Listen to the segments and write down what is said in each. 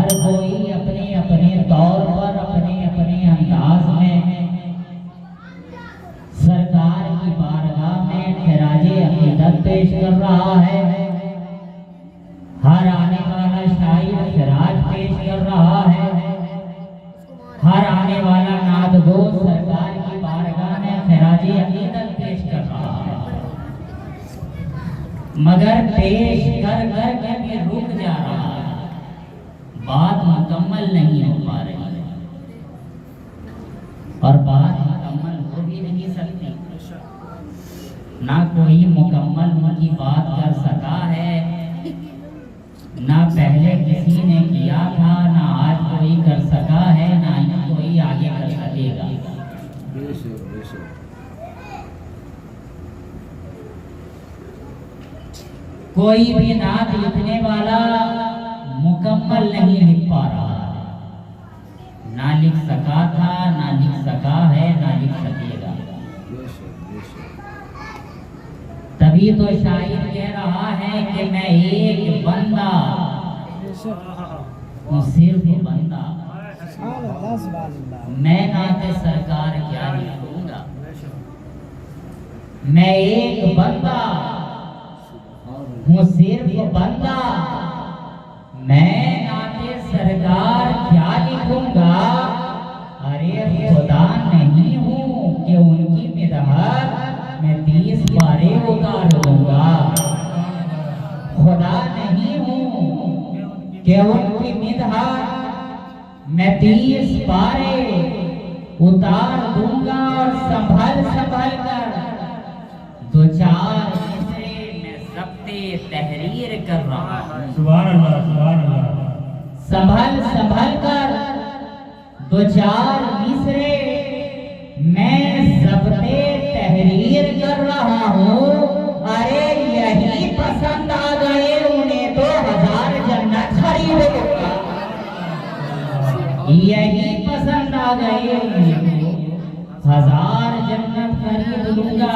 हर कोई अपने अपने तौर पर अपने अपने अंदाज में सरकार की बारगाह में खिराजे अकीदत पेश कर रहा है। हर आने वाला शायर खिराज पेश कर रहा है। हर आने वाला नादगो सरकार की बारगाह में खिराजे अकीदत पेश कर रहा है, मगर पेश कर कर के भी रुक जा रहा है, बात मुकम्मल नहीं हो पा रही है और बात मुकम्मल हो भी नहीं सकती। ना कोई मुकम्मल उनकी बात कर सका है, ना पहले किसी ने किया था, ना आज कोई कर सका है, ना ही कोई आगे कर सकेगा। कोई भी नात लिखने वाला मुकम्मल नहीं लिख पा रहा है, ना लिख सका था, ना लिख सका है, ना लिख सकेगा। तभी तो शायर कह रहा है कि मैं एक बंदा हूँ, सिर्फ बंदा, मैं नाते सरकार क्या लिखूंगा। मैं एक बंदा हूँ, सिर्फ बंदा, मैं नाते सरकार क्या लिखूंगा। अरे खुदा नहीं हूँ कि उनकी मिदहत मैं 30 पारे उतार दूंगा। खुदा नहीं हूँ कि उनकी मिदहत मैं 30 पारे उतार दूंगा और संभल संभल कर 2-4 मिसरे में ज़ब्ते तहरीर कर रहा हूँ। सुभान अल्लाह, सुभान अल्लाह। संभल संभल कर 2-4 मिसरे मैं ज़ब्ते तहरीर कर रहा हूँ। अरे यही पसंद आ गए उन्हें तो 1000 जन्नत खरीदूंगा। यही पसंद आ गए उन्हें तो 1000 जन्नत खरीद लूंगा।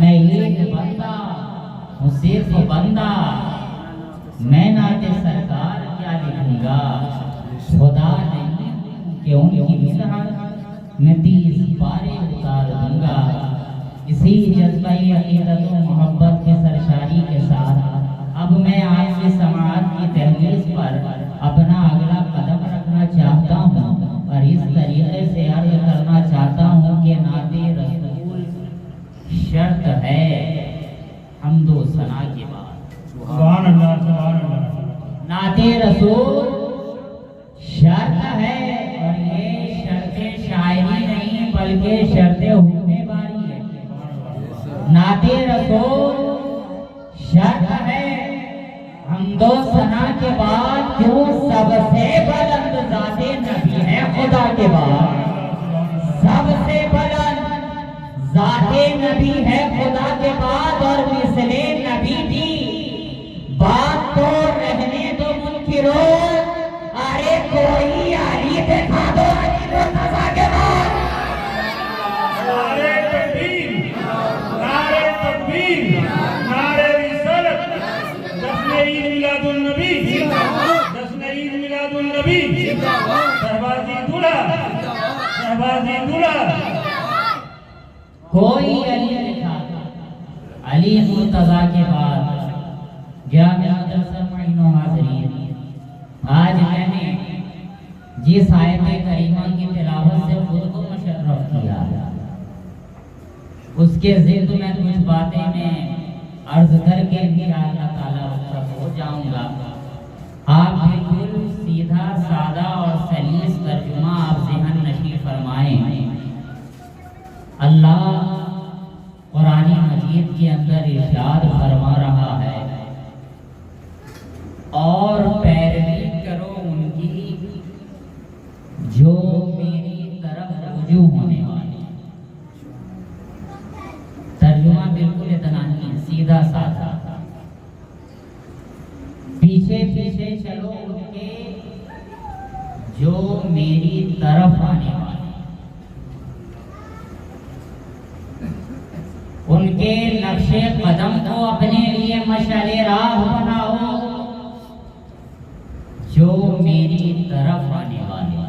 मैं एक बंदा हूँ, सिर्फ बंदा, मैं नाते सरकार क्या लिखूंगा। खुदा नहीं कि उनकी मिदहत मैं 30 पारे उतार दूंगा। इसी जज्बे अकीदत व मोहब्बत के सरशारी के साथ अब मैं आपसे समाअत की तहरीर पर अपना अगला कदम रखना चाहता हूँ और इस तरीके से अर्ज करना चाहता हूँ कि नाते रसूल शर्त है हम्दो सना के बाद। सुभान अल्लाह, सुभान अल्लाह। नाते रसूल शर्त है और ये शर्ते शायरी नहीं बल्कि शर्ते हुक्मे बारी है। नाते रसूल शर्त है हम्दो सना के बाद, क्यों सबसे बुलंद ज़ाते नबी है खुदा के बाद। सबसे बुलंद ज़ाते नबी है खुदा के बाद और मिसले नबी की बात तो रहने दो मुनकिरों। अरे कोई आली दिखा दो अली मुर्तज़ा के बाद। नारे तकबीर, नारे तकबीर, नारे रिसालत, जश्न ईद मिलादुन नबी, जश्न ईद मिलादुन नबी, शहबाजी दूल्हा, शहबाजी दूल्हा। कोई अली लिखा अली मुर्तज़ा के बाद। ग्यारह दरअसल महीनों हाज़रीन, आज मैंने जिस आयत करीमा की तिलावत से खुद को मुशर्रफ किया उसके ज़िद में कुछ बातें मैं अर्ज करके अल्लाह ताला रुख़्सत हो जाऊंगा। आप बिल्कुल सीधा सादा और सलीस तर्जुमा आप ज़हन नशीं फरमाएं। अल्लाह कुरान मजीद के अंदर इरशाद फरमा रहा है, और पैरवी करो उनकी जो मेरी तरफ रुजू होने वाले। तर्जुमा बिल्कुल इतना ही सीधा साधा, पीछे पीछे चलो उनके जो मेरी तरफ आने वाले। उनके नक्शे कदम को अपने लिए मशाले राह बनाओ, जो मेरी तरफ आने वाले।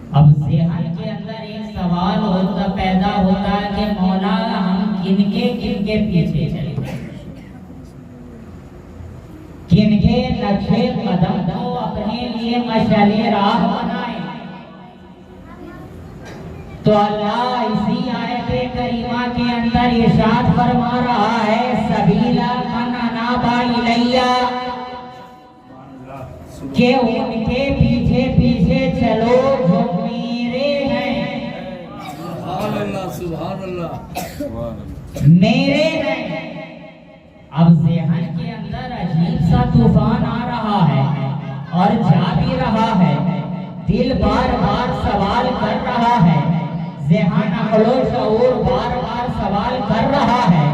अब ज़हन के अंदर एक सवाल होता पैदा होता है कि मौला हम किनके किनके पीछे चले, किनके नक्शे कदम को अपने लिए मशाले राह बनाए। तो अल्लाह इसी आयत करीमा के अंदर इरशाद फरमा रहा है, सबीला मन अनाबा इलैया, के उनके पीछे पीछे चलो जो मेरे हैं। सुभान अल्लाह, मेरे हैं। अब ज़हन के अंदर अजीब सा तूफान आ रहा है और जा भी रहा है। दिल बार बार सवाल कर रहा है, ज़हन अक़लो शऊर बार बार सवाल कर रहा है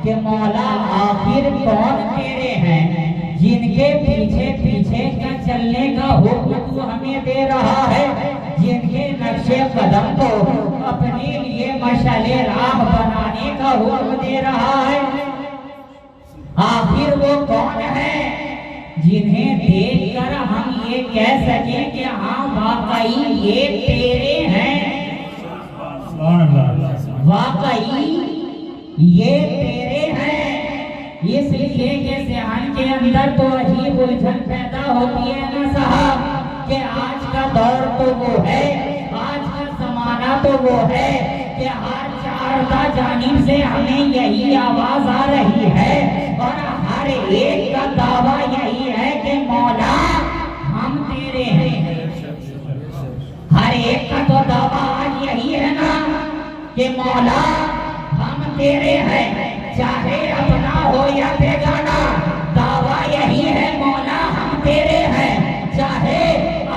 कि मौला आखिर कौन तेरे हैं जिनके पीछे पीछे का चलने का हुक्म तू हमें दे रहा है, जिनके नक्शे कदम को अपने लिए मशाले राह बनाने का हुक्म दे रहा है। आखिर वो कौन है जिन्हें देखकर हम ये कह सकें कि हाँ वाकई ये तेरे हैं, वाकई ये तेरे हैं। इसलिए कि ज़हन के अंदर तो अजीब उलझन पैदा होती है ना साहब, कि आज का दौर तो वो है, आज का जमाना तो वो है कि हर चारदा जानिब से हमें यही आवाज आ रही है और हर एक का दावा यही है कि मौला हम तेरे हैं। हर एक का तो दावा आज यही है ना कि मौला हम तेरे हैं, चाहे अपना हो या बेगाना, दावा यही है मौला हम तेरे हैं। चाहे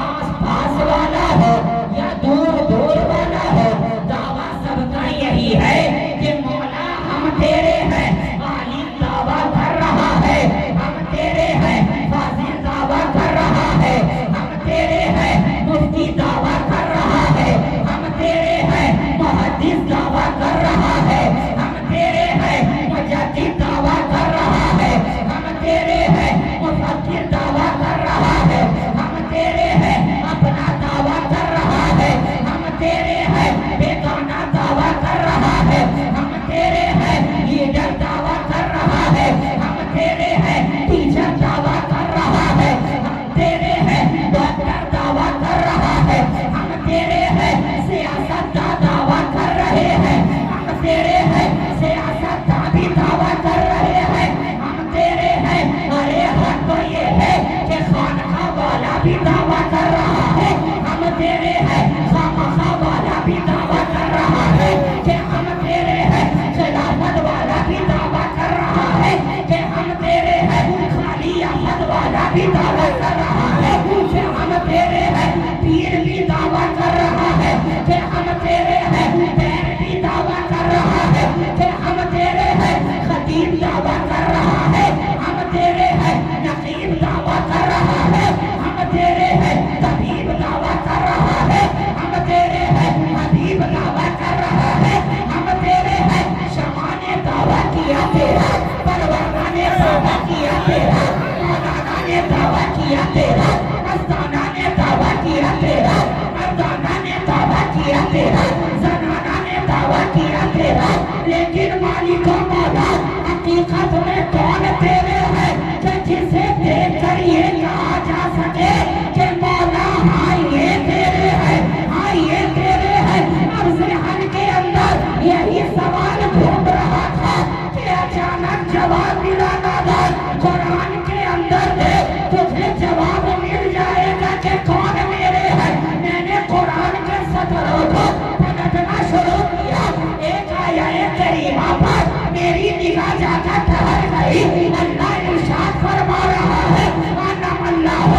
आस पास वाला हो या दूर दूर वाला हो, दावा सबका यही है कि मौला हम तेरे हैं। आलिम दावा कर रहा है हम तेरे हैं, फाज़िल दावा कर रहा है हम तेरे हैं, मुफ्ती दावा कर रहा है हम तेरे हैं, मुहद्दिस दावा कर रहा है हम तेरे हैं, मुजद्दिद दावा कर रहा है हम तेरे हैं, मुफक्किर दावा कर रहा है हम तेरे हैं, अपना दावा कर रहा है हम तेरे हैं, बेगाना दावा कर रहा है हम तेरे हैं, लीडर दावा कर रहा है हम तेरे हैं, टीचर दावा कर रहा है हम तेरे हैं, डॉक्टर दावा कर रहा है हम तेरे हैं, सियासतदान दावा कर रहे हैं हम तेरे हैं, सियासतदान भी दावा कर रहे हैं हम तेरे हैं। अरे हद तो ये है कि खानका वाला भी दावा कर रहा है हम तेरे हैं, खामखा वाला भी दावा कर रहा है कि हम तेरे हैं, खिलाफत वाला भी दावा कर रहा है कि हम तेरे हैं, खाली अहमद वाला भी दावा कर रहा है कि हम तेरे हैं, पीर भी दावा कर रहा है कि हम तेरे हैं, पैर भी दावा कर रहा है कि हम तेरे हैं, खतीब दावा कर रहा है हम तेरे हैं, नकीब दावा कर रहा है हम तेरे हैं, तबीब दावा कर रहा है हम तेरे हैं, हबीब दावा कर रहा है हम तेरे हैं, शमा ने दावा किया तेरा, परवाना ने दावा किया तेरा, मौलाना ने दावा किया तेरा, मस्ताना ने दावा किया तेरा, मर्दाना ने दावा किया तेरा, जनाना ने दावा किया तेरा, लेकिन मालिक मौला हकीकत में कौन तेरे है कि जिसे देखकर ये कहा जा सके कि मौला हाँ ये तेरे है, हाँ ये तेरे है। अब ज़हन के अंदर यही सवाल घूम रहा था कि अचानक जवाब मिला नादान, कुरान के अंदर दे तुझे जवाब मिल जाएगा कि कौन मेरे है। मैंने कुरान के सतरों को पलटना शुरू किया, एक आयत करीमा पर मेरी निगाह जाकर ठहर गई। अल्लाह इरशाद फरमा रहा है, अनम अल्लाह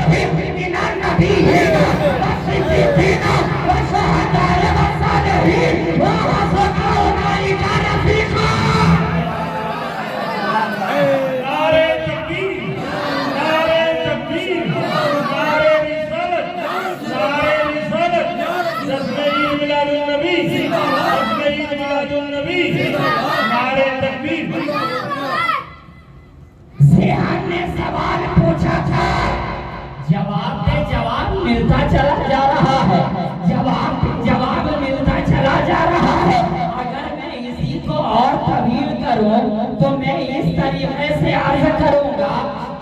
मिनन नबिय्यीन वस्सिद्दीक़ीन वशुहदाए वस्सालिहीन व हसना उलाइका रफीक़ा। नारे तकबीर, नारे तकबीर, नारे रिसालत, नारे रिसालत, जश्न ईद मिलादुन नबी, जश्न ईद मिलादुन नबी, नारे तकबीर। ज़हन ने सवाल पूछा मिलता चला जा रहा है, जवाब मिलता चला जा रहा है। अगर मैं इसी को और तवील करूं तो मैं इस तरीके से अर्ज करूंगा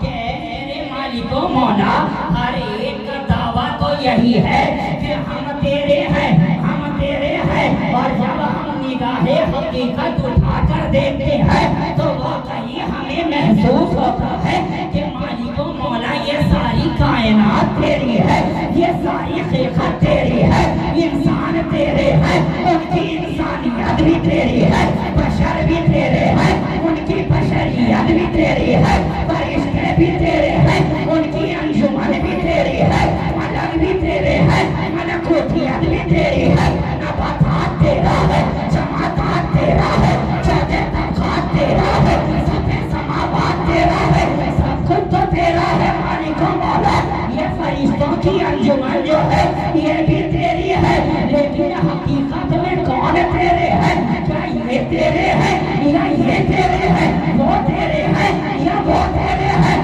कि मेरे मालिको मौला, हर एक का दावा तो यही है कि हम तेरे हैं, हम तेरे हैं। और जब हम निगाहे हकीकत उठाकर देखते हैं तो वाकई हमें महसूस होता है कि मालिको मौला ये सारी कायनात तेरी है, ये सारी खिलकत तेरी है, इंसान तेरे हैं, उनकी इंसानियत भी तेरी है, बशर भी तेरे हैं, उनकी बशरियत भी तेरी है, फरिश्ते भी तेरे हैं, उनकी अंजुमन भी तेरी है, मलक भी तेरे हैं, मलकूतियत भी तेरी है, नबातात तेरा है, जमातात तेरा है, चौथे तबकात तेरा है, सफे समावात तेरा है, सब कुछ तो तेरा है मालिको मौला। ये फरिश्तों की अंजुमन जो है ये भी तेरी है, लेकिन हकीकत में कौन तेरे हैं? क्या ये तेरे हैं या ये तेरे हैं? वो तेरे हैं या वो तेरे हैं?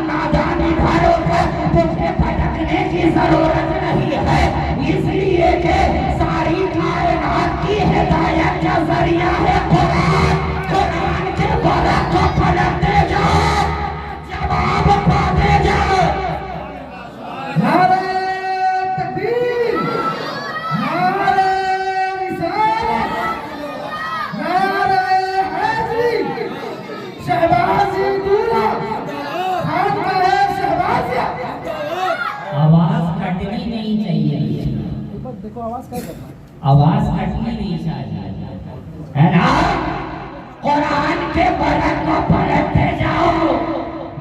नादानी भरो तुझे भटकने की जरूरत नहीं है, इसलिए कि सारी कायनात की हिदायत का जरिया है कुरान। कुरान के बरक़ को पढ़ते जाओ, जवाब पाते जाओ। नारे तकबीर, नारे रिसालत, नारे हैदरी, शहबाजी दूरा, खानकाह शहबाजिया। आवाज कटनी नहीं चाहिए, देखो आवाज क्या कर रहा है? आवाज कटनी नहीं चाहिए, है ना? कुरान के बरक़ को पढ़ते जाओ,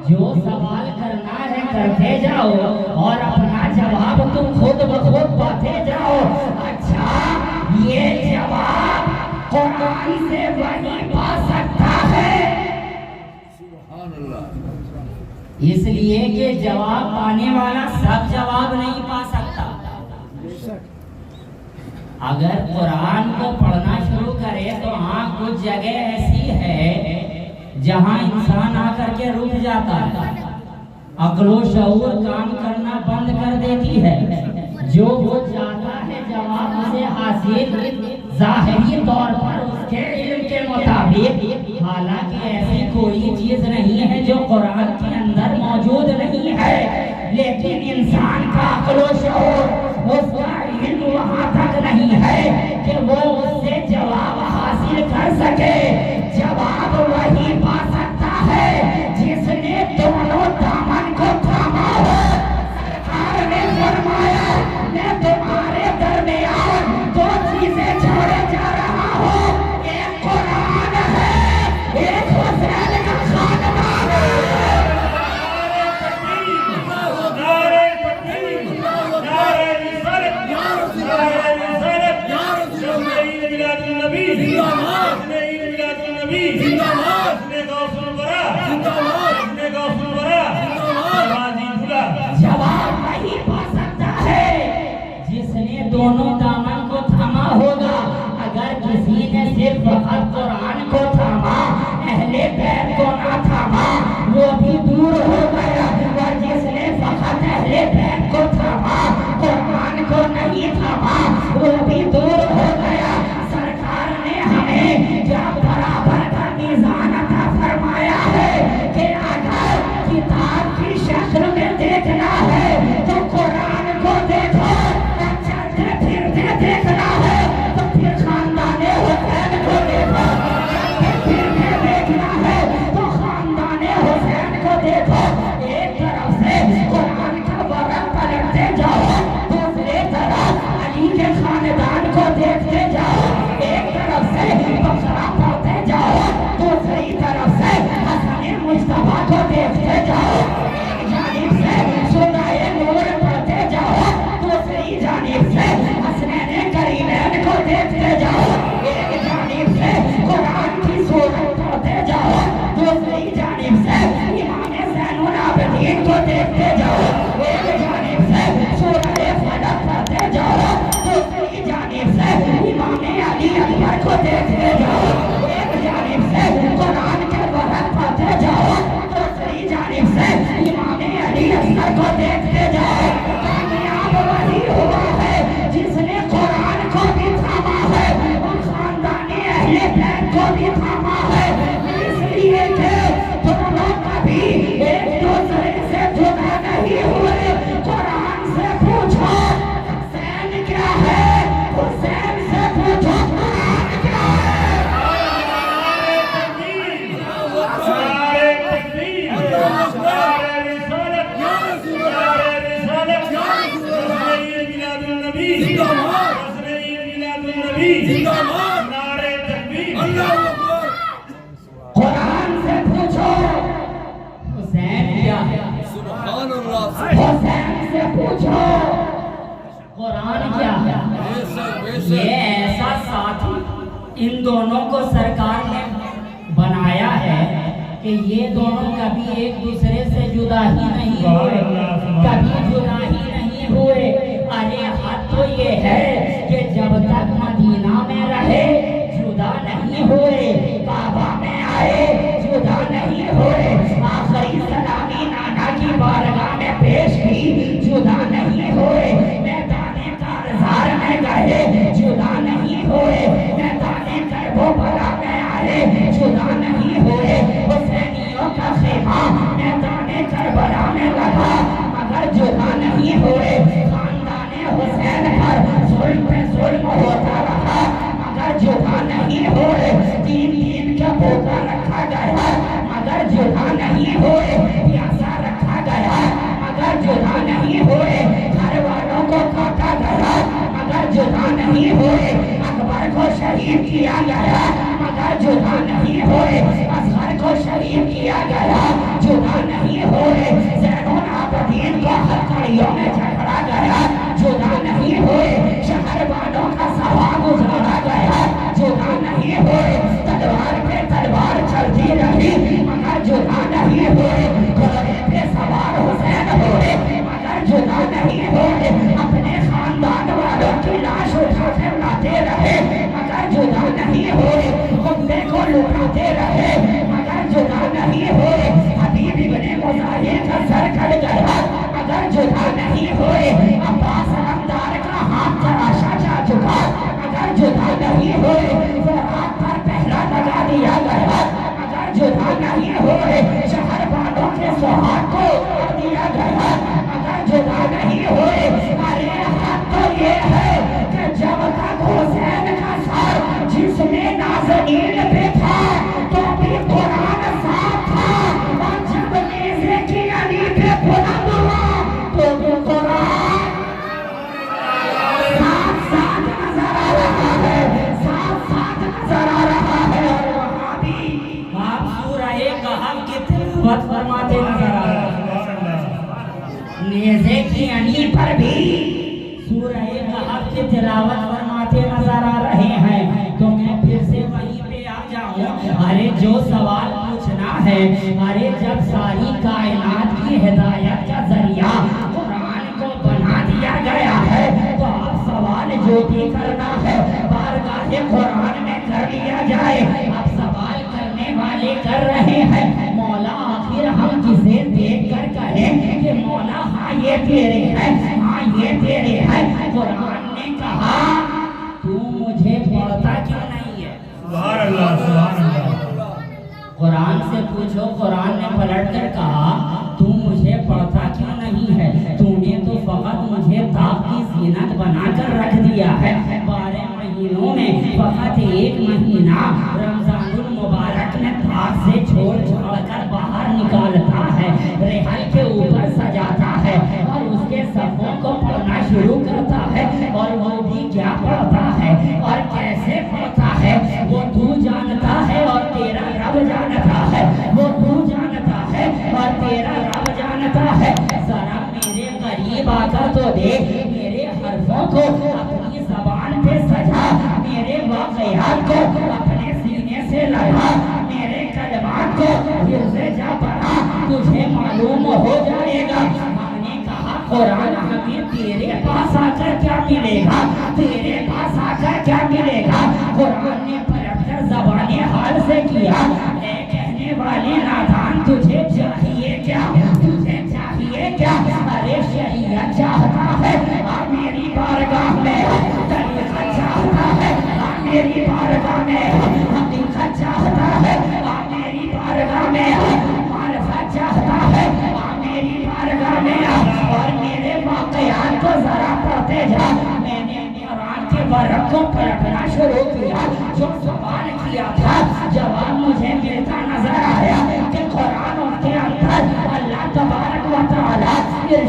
जो सवाल करना है करते जाओ और अपना जवाब तुम खुद ब खुद पाते जाओ। अच्छा, ये जवाब कुरान से वही पा सकता है, इसलिए कि जवाब पाने वाला सब जवाब नहीं पा सकता। अगर कुरान को पढ़ना शुरू करे तो हाँ, कुछ जगह ऐसी है जहाँ इंसान आकर के रुक जाता है, अक्लो शऊर काम करना बंद कर देती है, जो वो चाहता है जवाब उसे हासिल जाहिरी तौर पर उसके इल्म के मुताबिक। हालांकि ऐसी कोई चीज नहीं है जो कुरान के अंदर मौजूद नहीं है, लेकिन इंसान का अक्लो शऊर, उसका इल्म वहाँ तक नहीं है कि वो उससे जवाब हासिल कर सके। जवाब वही पा सकता है जिसने दोनों दामन को थामा हो। सरकार ने फरमाया, मैं तुम्हारे दरमियान दो चीजें छोड़े जा रहा हूँ, एक कुरान है, एक हुसैन का खानदान है। नारे तकबीर, नारे रिसालत, नारे रिसालत, जश्न ईद मिलादुन नबी जिंदाबाद, जश्न ईद मिलादुन नबी जिंदाबाद, जश्न गौसुल वरा जिंदाबाद, जश्न गौसुल वरा जिंदाबाद, बाजी दूल्हा। जवाब नहीं पा सकता है जिसने दोनों दामन को थामा होगा। अगर किसी ने सिर्फ फकत कुरान को थामा, अहले बैत को ना थामा, वो भी दूर हो गया। और जिसने फकत अहले बैत को थामा, कुरान को नहीं थामा, वो भी दूर हो गया। सरकार ने हमें क्या बराबर का मीज़ान अता फरमाया है कि अगर किताब की शक्ल में देखना है तो कुरान को देखो, चलते फिरते देखना है तो फिर खानदाने हुसैन को देखो, फिरते देखना है नारे तकबीर, नारे रिसालत, नारे रिसालत, हस्न मिलादुन नबी, हस्न मिलादुन नबी, नारे तकबीर। कुरान से पूछो हुसैन क्या है, हुसैन से पूछो कुरान क्या है। ये ऐसा साथी इन दोनों को सरकार ने बनाया है कि ये दोनों कभी एक दूसरे से जुदा ही नहीं हुए, कभी जुदा ही नहीं हुए। अरे हद तो ये है कि जब तक मदीना में रहे जुदा नहीं हुए, काबा में आए जुदा नहीं हुए, आखिरी सलामी नाना की बारगाह में पेश की जुदा नहीं हुए, मैदाने कारज़ार में गए जुदा नहीं हुए, मैदाने करबला में आए जुदा नहीं हुए, हुसैनियों का खेमा मैदाने करबला में लगा मगर जुदा नहीं हुए, खानदाने हुसैन पर जुल्म पे जुल्म होता रहा मगर जुदा नहीं हुए, तीन तीन का भूखा रखा गया मगर जुदा नहीं हुए, प्यासा रखा गया मगर जुदा नहीं हुए, घर वालों को काटा गया मगर जुदा नहीं हुए, अकबर को शहीद किया गया मगर जुदा नहीं हुए, असगर को शहीद किया गया जुदा नहीं हुए, ज़ैनुल आबिदीन को हत्यारियों में झगड़ा गया जुदा नहीं हुए, शहर वालों का सवा गुजारा गया जुदा नहीं हुए, तलवार पे तलवार चलती रही मगर जुदा नहीं हुए, घोड़े पे सवार हुसैन हुए मगर जुदा नहीं हुए, अपने खानदान वालों की लाश उठा कर लाते रहे मगर जुदा नहीं हुए, खुदे को लुटाते रहे मगर जुदा नहीं हुए, हबीब इब्ने मुजाहिर का सर कट गया मगर जुदा नहीं हुए, अब्बास रमदार का हाथ तराशा जा चुका मगर जुदा नहीं हुए, फरात पर पहरा लगा दिया गया मगर जुदा नहीं हुए, शहर वालों के सुहाग को उतार दिया गया मगर जुदा नहीं हुए। अरे हद तो ये है कि जब तक हुसैन का सर जिसमें नाज़नीन पे था तो भी कुरान साथ था, और जब नेज़े की अली पे बुलंद हुआ तो भी कुरान साथ साथ नजर आ रहा है, साथ साथ नजर आ रहा है। और वहाँ भी आप सूरह कहफ की तिलावत फरमाते नजर आ रहे हैं, नेज़े की अनी पर भी सूरह कहफ की तिलावत फरमाते नजर आ रहे हैं। तो मैं फिर से वहीं पे आ जाऊं, अरे जो सवाल पूछना है, अरे जब सारी कायनात की हिदायत का जरिया कुरान को बना दिया गया है तो अब सवाल जो भी करना है बारगाह कुरान में कर लिया जाए। अब सवाल करने वाले कर रहे हैं, मौला आखिर हम किसे देख कर कहें कि मौला हाँ ये तेरे है, हाँ ये तेरे है। कुरान ने कहा तू मुझे पढ़ता क्यों नहीं है। सुभान अल्लाह, सुभान अल्लाह। कुरान से पूछो, कुरान ने पलट कर कहा तू मुझे पढ़ता क्यों नहीं है, तूने तो फकत मुझे ताक की जीनत बनाकर रख दिया है। 12 महीनों में फकत एक महीना रमजानुल मुबारक में ताक से छोड़ छोड़ कर बाहर निकालता है, रेहल के ऊपर सजाता है और उसके सफ़ों को पढ़ना शुरू करता है, और वो भी क्या पढ़ता है और कैसे पढ़ता है वो तू जानता है और तेरा रब जानता है, वो तू जानता है और तेरा रब जानता है। जरा मेरे करीब आकर तो देख, मेरे हरफों को अपनी ज़बान पे सजा, मेरे वाक़यात को अपने सीने से लगा, मेरे कलमात को दिल से जा पढ़ा, तुझे मालूम हो जाएगा। हमने कहा कुरान हमें तेरे पास आकर क्या मिलेगा, तेरे पास आकर क्या मिलेगा। कुरान ने पलटकर ज़बाने हाल से किया, ए कहने वाले नादान तुझे चाहिए क्या, तुझे चाहिए क्या। अरे शरीयत चाहता है और मेरी बारगाह में तरीक़ा चाहता है, और मेरी बारगाह में हकीकत चाहता है, और मेरी बारगाह में मारिफत चाहता है, और मेरी बारगाह में और मेरे वाक़यात को जरा पढ़ते जा। मैंने कुरान के वर्क को पलटना शुरू किया, जो सवाल किया था जवाब मुझे मिलता नजर आया।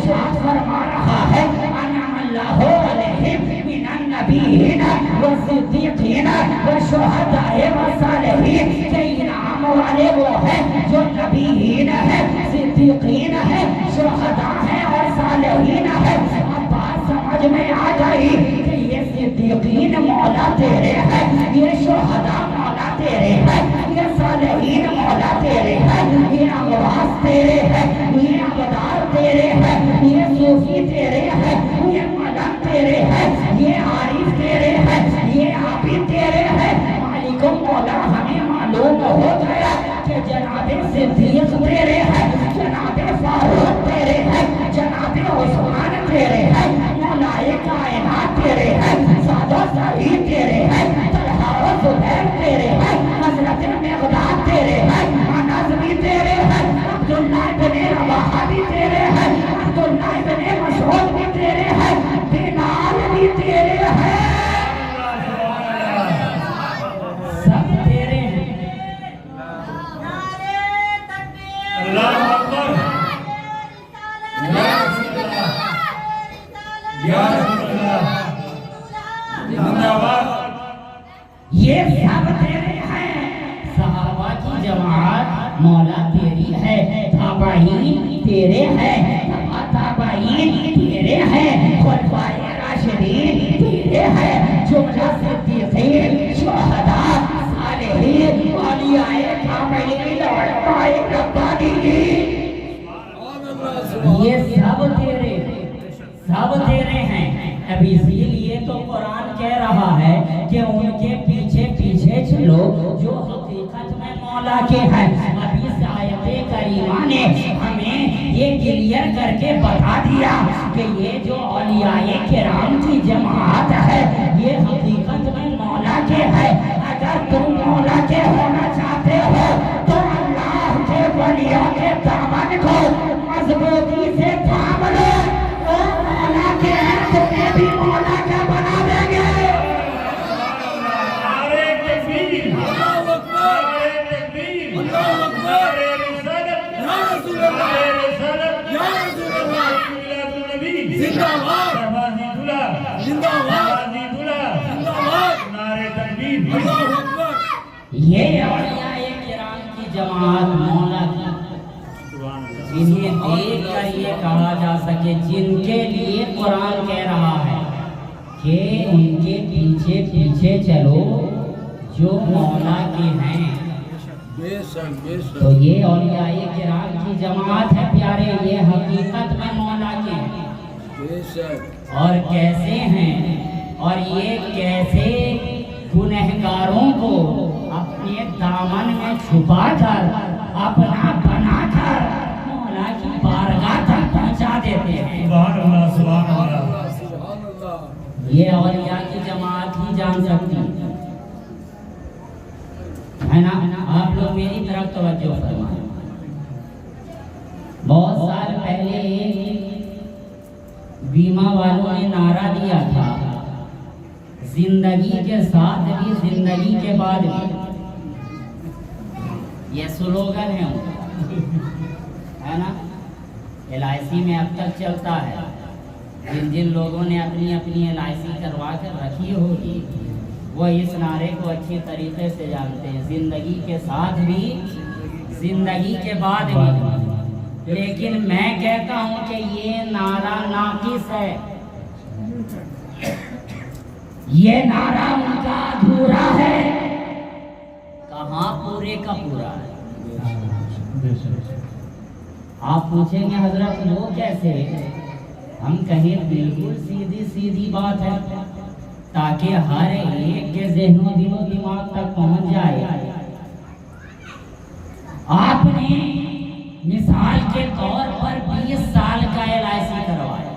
इरशाद फरमा रहा है अनअल्लाहु अलैहिम मिनन नबीयीन व सिद्दीकीन व शुहदाए व सालिहीन के इनाम वाले वो हैं जो नबीयीन है, सिद्दीकीन है, शुहदा है और सालिहीन है। अब बात समझ में आ गई कि ये सिद्दीकीन मौला तेरे हैं, ये शुहदा मौला तेरे हैं, ये सालिहीन मौला तेरे हैं, ये अगवास तेरे हैं, ये अबदार तेरे हैं, ये सूफी तेरे हैं, ये मदन तेरे हैं, ये आरिफ तेरे हैं, ये आबिद तेरे हैं। मालिकुम मौला हमें मालूम हो गया कि जनाबे सिद्दीक तेरे हैं, जनाबे फारूक तेरे हैं, जनाबे उस्मान तेरे हैं, मौलाए कायनात तेरे हैं, सादा सईद तेरे हैं, तलहा और जुबैर तेरे हैं, हजरत मिक़दाद तेरे हैं, अनस भी तेरे हैं, अब्दुल्लाह इब्न रवाहा भी तेरे हैं, अब्दुल्लाह इब्न मसऊद भी तेरे हैं, बिलाल भी तेरे हैं, सब तेरे हैं। अल्लाह अकबर। या रसूल अल्लाह। जिंदाबाद। ये सब तेरे हैं। सहाबा की जमात मौला तेरी है, ताबईन तेरे हैं, ताबईन तेरे हैं, खुलफाए राशिदीन तेरे हैं, जुमला सिद्दीकीन, शुहदा, सालिहीन, औलियाए कामिलीन और औलियाए रब्बानीन, ये सब तेरे हैं। अब इसीलिए तो कुरान कह रहा है कि उनके पीछे पीछे चलो जो हकीकत में मौला के हैं। अब इस आयत करीमा ने हमें ये क्लियर करके बता दिया कि ये जो औलियाए किराम की जमात है ये हकीकत में मौला के है। अगर तुम मौला के होना चाहते हो तो अल्लाह के वलियों के दामन को मजबूती से थाम लो। मौला के हैं तुम्हें भी मौला का बना देंगे। नारे तकबीर। अल्लाहू अकबर। नारे तकबीर। अल्लाहू अकबर। नारे रिसालत। या रसूल अल्लाह। नारे रिसालत। या रसूल अल्लाह। मिलादुन नबी जिंदाबाद। नवाजी दूल्हा जिंदाबाद। नवाजी दूल्हा जिंदाबाद। नारे तकबीर। अल्लाहू अकबर। ये औलियाए किराम की जमात मौला की, इन्हें देख कर ये कहा जा सके जिनके लिए कुरान कह रहा है कि उनके पीछे पीछे चलो जो मौला के हैं। तो ये औलियाए किराम की जमात है प्यारे, ये हकीकत में मौला के हैं। और कैसे हैं और ये कैसे गुनहगारों को अपने दामन में छुपा कर अपना बनाकर मौला की बारगाह तक पहुंचा देते हैं। सुभान अल्लाह। सुभान अल्लाह। ये औलिया की जमात ही जान सकती है ना। आप लोग मेरी तरफ तवज्जो फरमाएं। बहुत साल पहले बीमा वालों ने नारा दिया था, जिंदगी के साथ भी जिंदगी के बाद भी। ये स्लोगन है उनका, है ना। LIC में अब तक चलता है। जिन जिन लोगों ने अपनी अपनी LIC करवा कर रखी होगी वो इस नारे को अच्छी तरीके से जानते हैं, जिंदगी के साथ भी जिंदगी के बाद भी। लेकिन मैं कहता हूँ कि ये नारा नाकिस है, ये नारा उनका अधूरा है। कहाँ पूरे का पूरा है। आप पूछेंगे हजरत वो कैसे, हम कहें बिल्कुल सीधी सीधी बात है ताकि हर एक के ज़हनो दिलो दिमाग तक पहुंच जाए। आपने मिसाल के तौर पर 20 साल का LIC करवाया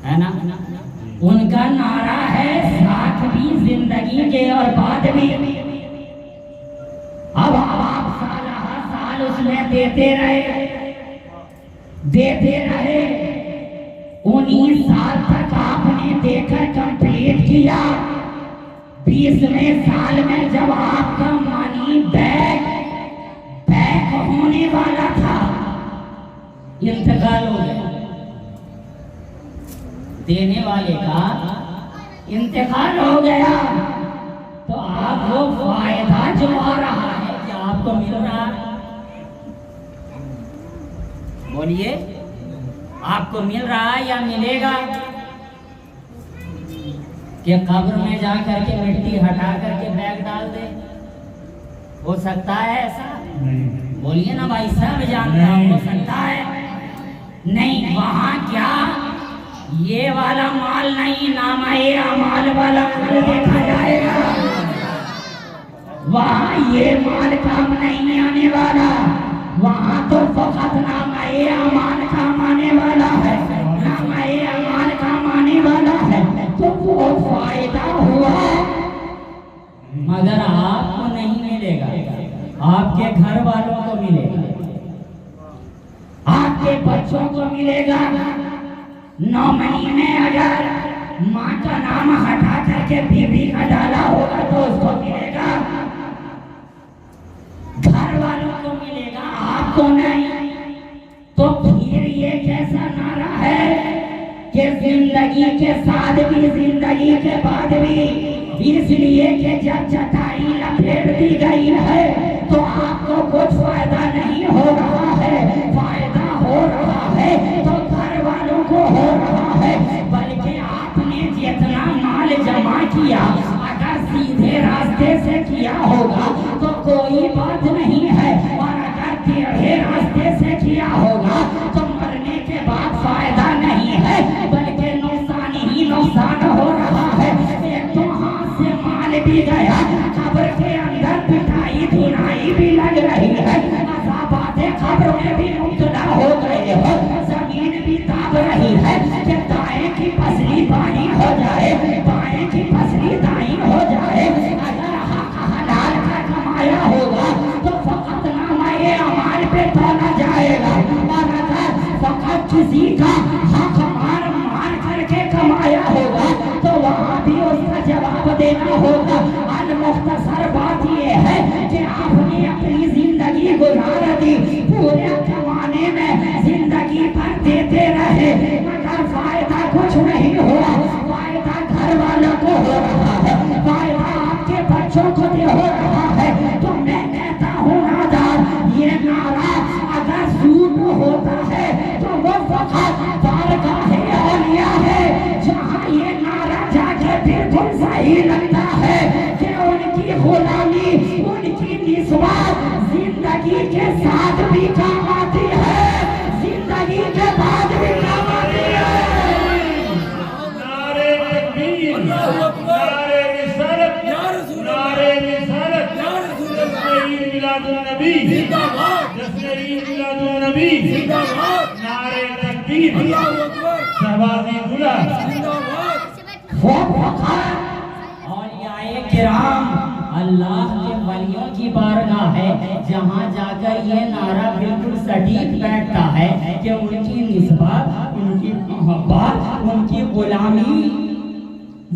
है ना। उनका नारा है साथ भी जिंदगी के और बाद भी। अब आप साल उसमें देते रहे 19 साल तक आपने देकर कंप्लीट किया। 20वें साल में जब आपका मनी बैक होने वाला था, इंतकाल हो गया, देने वाले का इंतकाल हो गया, तो आपको फायदा जो आ रहा है क्या आपको मिल रहा है? बोलिए, आपको मिल रहा है या मिलेगा? कि कब्र में जा करके मिट्टी हटा करके बैग डाल दे, हो सकता है ऐसा? नहीं। बोलिए ना भाई, सब जानता हूं, हो सकता है? नहीं, वहां क्या ये वाला माल नहीं, नामा-ए अमाल वाला माल देखा जाएगा। वहां ये माल काम नहीं आने वाला, वहां तो फकत नामा-ए अमाल काम आने वाला है, नामा-ए अमाल काम आने वाला है, तो वो फायदा हुआ, मगर आपको नहीं मिलेगा, आपके घर वालों को मिलेगा, आपके बच्चों को मिलेगा। 9 महीने अगर माँ का नाम हटा करके बीबी का डाला होगा तो उसको मिलेगा, घर वालों को मिलेगा, आपको नहीं। तो फिर ये कैसा नारा है कि जिंदगी के साथ भी जिंदगी के बाद भी, इसलिए कि जब चटाई लपेट दी गई है तो आपको कुछ फायदा नहीं हो रहा है, फायदा हो रहा है तो घर वालों को हो रहा है, बल्कि आपने जितना माल जमा किया अगर सीधे रास्ते से किया होगा तो कोई बात नहीं है, और अगर टेढ़े रास्ते से किया होगा तो मरने के बाद फायदा नहीं है, बल्कि नुकसान ही नुकसान हो रहा है। एक तो हाथ से माल भी गया, कब्र के अंदर पिटाई धुनाई भी लग रही है, अज़ाबाते कब्र में भी मुब्तला हो गए हो, जमीन भी दाब रही है कि दाएं की फसली बाईं हो जाए, बाएं की फसली दाईं हो जाए। अगर हलाल का कमाया होगा तो फकत नामा-ए अमाल पे तोला जाएगा, और अगर फकत किसी का हक मार मार करके कमाया होगा तो वहाँ भी उसका जवाब देना होगा। अल-मुख्तसर बात ये है कि आपने अपनी जिंदगी गुजार दी, पूरे जमाने में जिंदगी भर देते रहे, मगर फायदा कुछ नहीं हुआ, फायदा घर वालों को हो रहा है, फायदा आपके बच्चों को भी हो रहा है। तो मैं कहता हूँ नादार, ये नारा अगर सूट होता है तो वो फकत बारगाहे औलिया है, जहाँ ये नारा जाके बिल्कुल सही लगता है कि उनकी गुलामी, उनकी निस्बत जिंदगी के साथ भी काम आती है, जिंदगी के बाद भी काम आती है। नारे तकबीर, नारे रिसालत, नारे रिसालत, जश्न-ए-ईद मिलादुन्नबी जिंदाबाद, जश्न-ए-ईद मिलादुन्नबी जिंदाबाद, नारे तकबीर, शहबाज़ी दुल्हा औलियाए किराम, अल्लाह के वलियों की बारगाह है, जहाँ जाकर ये नारा बिल्कुल सटीक बैठता है कि उनकी निस्बत, उनकी मोहब्बत, उनकी गुलामी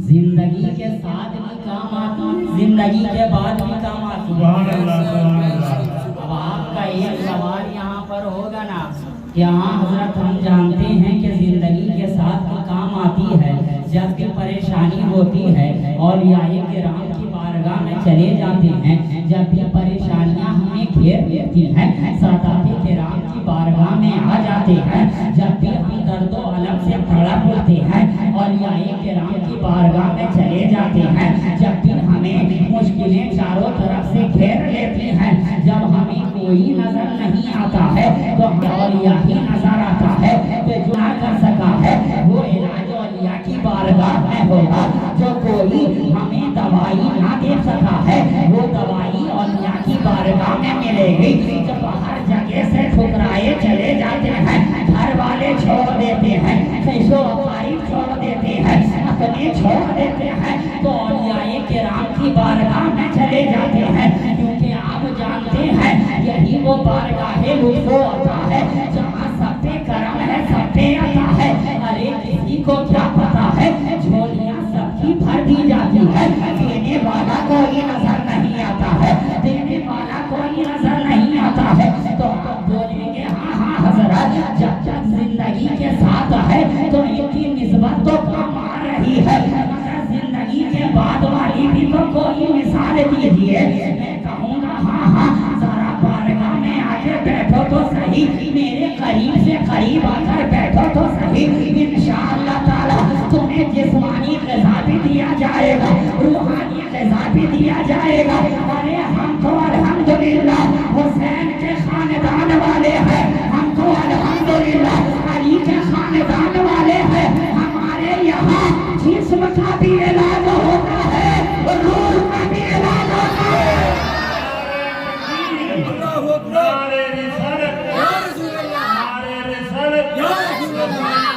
जिंदगी के साथ भी काम आती है, जिंदगी के बाद भी काम आती है। सुभान अल्लाह, सुभान अल्लाह। अब आपका एक सवाल यहाँ पर होगा ना कि हाँ हजरत, हम जानते हैं कि जिंदगी के साथ भी काम आती है, जब भी परेशानी होती है औलियाए किराम की बारगाह में चले जाते हैं, जब भी परेशानियां हमें घेर लेती हैं, सादाते किराम की बारगाह में आ जाते हैं, जब भी हम दर्दो अलम से तड़प उठते हैं औलियाए किराम की बारगाह में चले जाते हैं, जब भी हमें मुश्किलें चारों तरफ से घेर लेती हैं, जब हमें कोई नजर नहीं आता है तो औलिया ही नजर आता है, तो जो ना कर सका है वो इलाज औलिया की बारगाह में होगा, जो कोई हमें दवाई ना दे सका है वो दवाई औलिया की बारगाह में मिलेगी। जब हर जगह से ठुकराए चले जाते हैं, घर वाले छोड़ देते हैं, छोड़ देते हैं, अपने छोड़ देते हैं, तो औलियाए किराम की बारगाह में चले जाते हैं, क्योंकि आप जानते हैं यही वो बारगाहे लुत्फो आता है जहाँ सब पे करम है, सब पे आता है। अरे किसी को क्या पता है, झोलियाँ सबकी भर दी जाती है, देने वाला कोई नजर नहीं आता है, देने वाला कोई नजर नहीं आता है। तो आप बोलेंगे हाँ हाँ हजरत, जब जब जिंदगी के साथ है तो इनकी निस्बत तो कम आ रही है, मगर जिंदगी के बाद वाली भी तो कोई मिसाल दीजिए। मैं कहूँगा हाँ जरा बारगाह में आके बैठो तो सही, मेरे करीब से करीब आकर बैठो तो सही। इंशाअल्लाह ताला तुम्हें जिस्मानी ग़िज़ा भी दिया जाएगा, रूहानी ग़िज़ा भी दिया जाएगा। अरे हम तो अल्हम्दुलिल्लाह हुसैन के खानदान वाले हैं, हम तो अल्हम्दुलिल्लाह अली के खानदान वाले हैं। हमारे यहाँ जिस्म का भी इलाज होता है, रूह का भी इलाज होता है। नारे रिसालत, नारे रिसालत,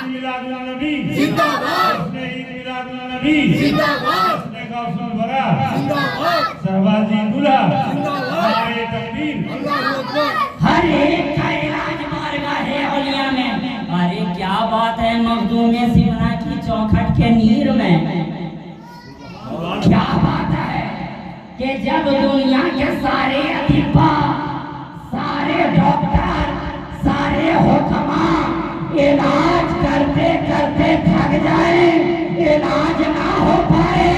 मिलादुन नबी जिंदाबाद, मिलादुन नबी जिंदाबाद, गौसुल वरा जिंदाबाद, शहबाजी दूल्हा जिंदाबाद, नारे तकबीर, अल्लाहू अकबर। हर एक का इलाज बारगाहे औलिया में। अरे क्या बात है मखदूम सिमरा की चौखट के नीर में, क्या बात है कि जब दुनिया के सारे अतिबा, सारे डॉक्टर, सारे हुक्मा इलाज करते करते थक जाए, इलाज ना हो पाए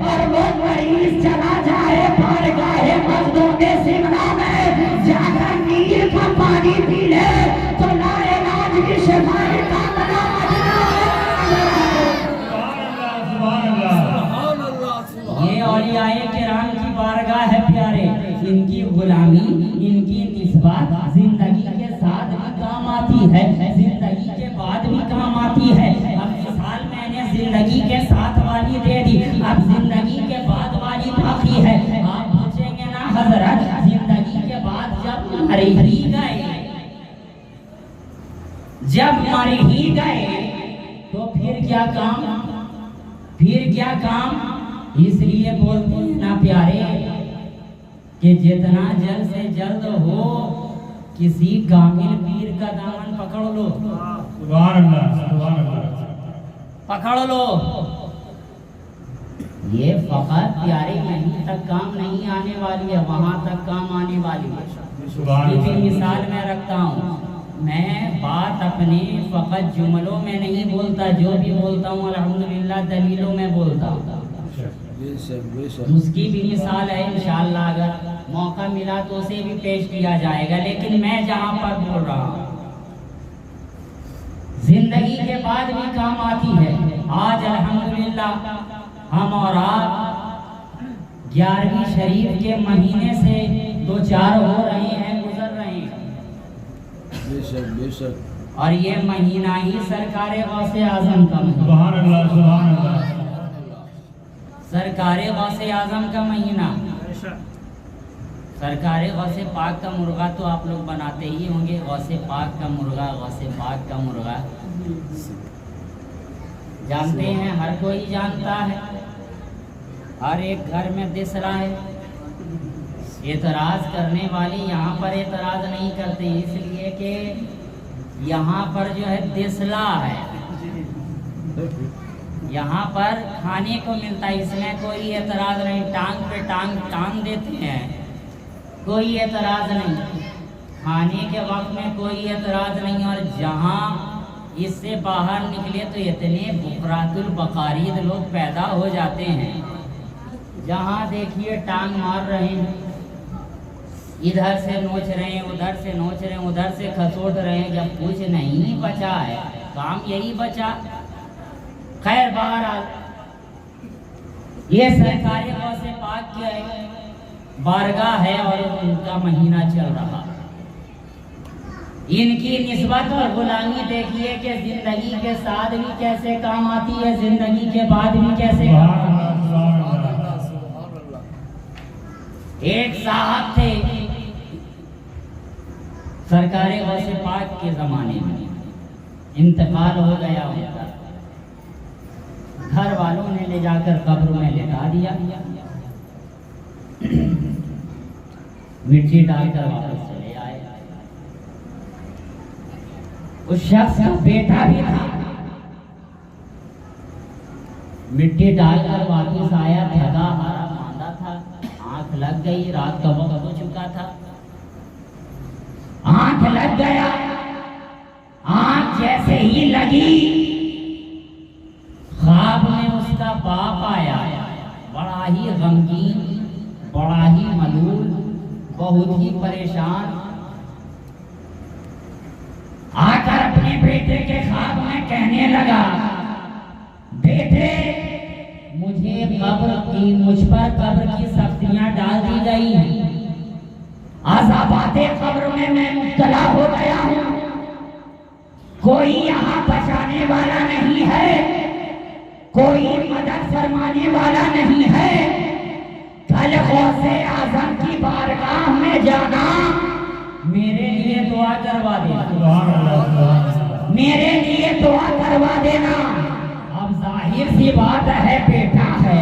और वो मरीज चला जाए बारगाहे मखदूम सिमरा में, जाकर नीर का पानी पी ले तो लाइलाज की शिफाई का ये औलियाए किराम की बारगाह है प्यारे। इनकी गुलामी, इनकी निस्बत जिंदगी के साथ भी काम आती है, जिंदगी के बाद भी काम आती है। अब मिसाल मैंने जिंदगी के साथ वाली दे दी, अब जिंदगी के बाद वाली बाकी है। आप पूछेंगे ना हजरत, जिंदगी के बाद जब मर ही गए, जब मर ही गए तो फिर क्या काम, फिर क्या काम? इसलिए बोलते हैं ना प्यारे कि जितना जल्द से जल्द हो किसी कामिल पीर का दामन पकड़ लो, सुभान अल्लाह, सुभान अल्लाह, पकड़ लो। ये फकत प्यारे यहीं तक काम नहीं आने वाली है, वहां तक काम आने वाली है। सुभान इसकी अल्लाह। मिसाल मैं रखता हूँ, मैं बात अपने फकत जुमलों में नहीं बोलता, जो भी बोलता हूँ अल्हम्दुलिल्लाह दलीलों में बोलता हूँ। उसकी भी मिसाल है, इंशाअल्लाह अगर मौका मिला तो उसे भी पेश किया जाएगा। लेकिन मैं जहाँ पर बोल रहा हूँ जिंदगी के बाद भी काम आती है। आज अल्हम्दुलिल्लाह हम और आप 11वीं शरीफ के महीने से 2-4 हो रहे हैं, गुजर रहे हैं। बेशक बेशक। और ये महीना ही सरकारे गौसे आजम का महीना, सुभान अल्लाह, सुभान अल्लाह, सरकारे गौसे आजम का महीना। सरकारे गौसे पाक का मुर्गा तो आप लोग बनाते ही होंगे, गौसे पाक का मुर्गा, गौसे पाक का मुर्गा जानते हैं, हर कोई जानता है, हर एक घर में दिस रहा है। एतराज करने वाले यहाँ पर एतराज नहीं करते, इसलिए कि यहाँ पर जो है दिसला है, यहाँ पर खाने को मिलता है, इसमें कोई एतराज नहीं। टांग पे टांग देते हैं, कोई एतराज नहीं। खाने के वक्त में कोई एतराज नहीं। और जहाँ इससे बाहर निकले तो इतने बुकरातुल बकारीद लोग पैदा हो जाते हैं, जहाँ देखिए टांग मार रहे हैं, इधर से नोच रहे हैं, उधर से नोच रहे हैं, उधर से खसोट रहे हैं। जब कुछ नहीं बचा है, काम यही बचा। खैर बहरहाल ये सरकारी गौसे पाक की बारगाह है और उनका महीना चल रहा। इनकी निस्बत और गुलामी देखिए कि जिंदगी के साथ भी कैसे काम आती है, जिंदगी के बाद भी कैसे काम आती है। एक साहब थे सरकारी गौसे पाक के जमाने में, इंतकाल हो गया उनका, घर वालों ने ले जाकर कब्र में लेटा दिया, मिट्टी डालकर वापस चले आए। उस शख्स का बेटा भी था, मिट्टी डालकर वापस आया, थका हारा मांदा था, आंख लग गई, रात का वक्त हो चुका था, आंख लग गया, आंख लगी। ख्वाब में उसका बाप आया, बड़ा ही गमगीन, बड़ा ही मलूल, बहुत ही परेशान। आकर अपने बेटे के ख्वाब में कहने लगा, बेटे मुझे मुझ पर कब्र की सख्तियां डाल दी गई हैं। अज़ाबाते कब्र में मैं मुब्तला हो गया हूँ। कोई यहाँ बचाने वाला नहीं है, कोई मदद फरमाने वाला नहीं है। कल गौसे आज़म की बारगाह में जाना, मेरे लिए दुआ करवा देना, मेरे लिए दुआ करवा देना। अब जाहिर सी बात है, बेटा है।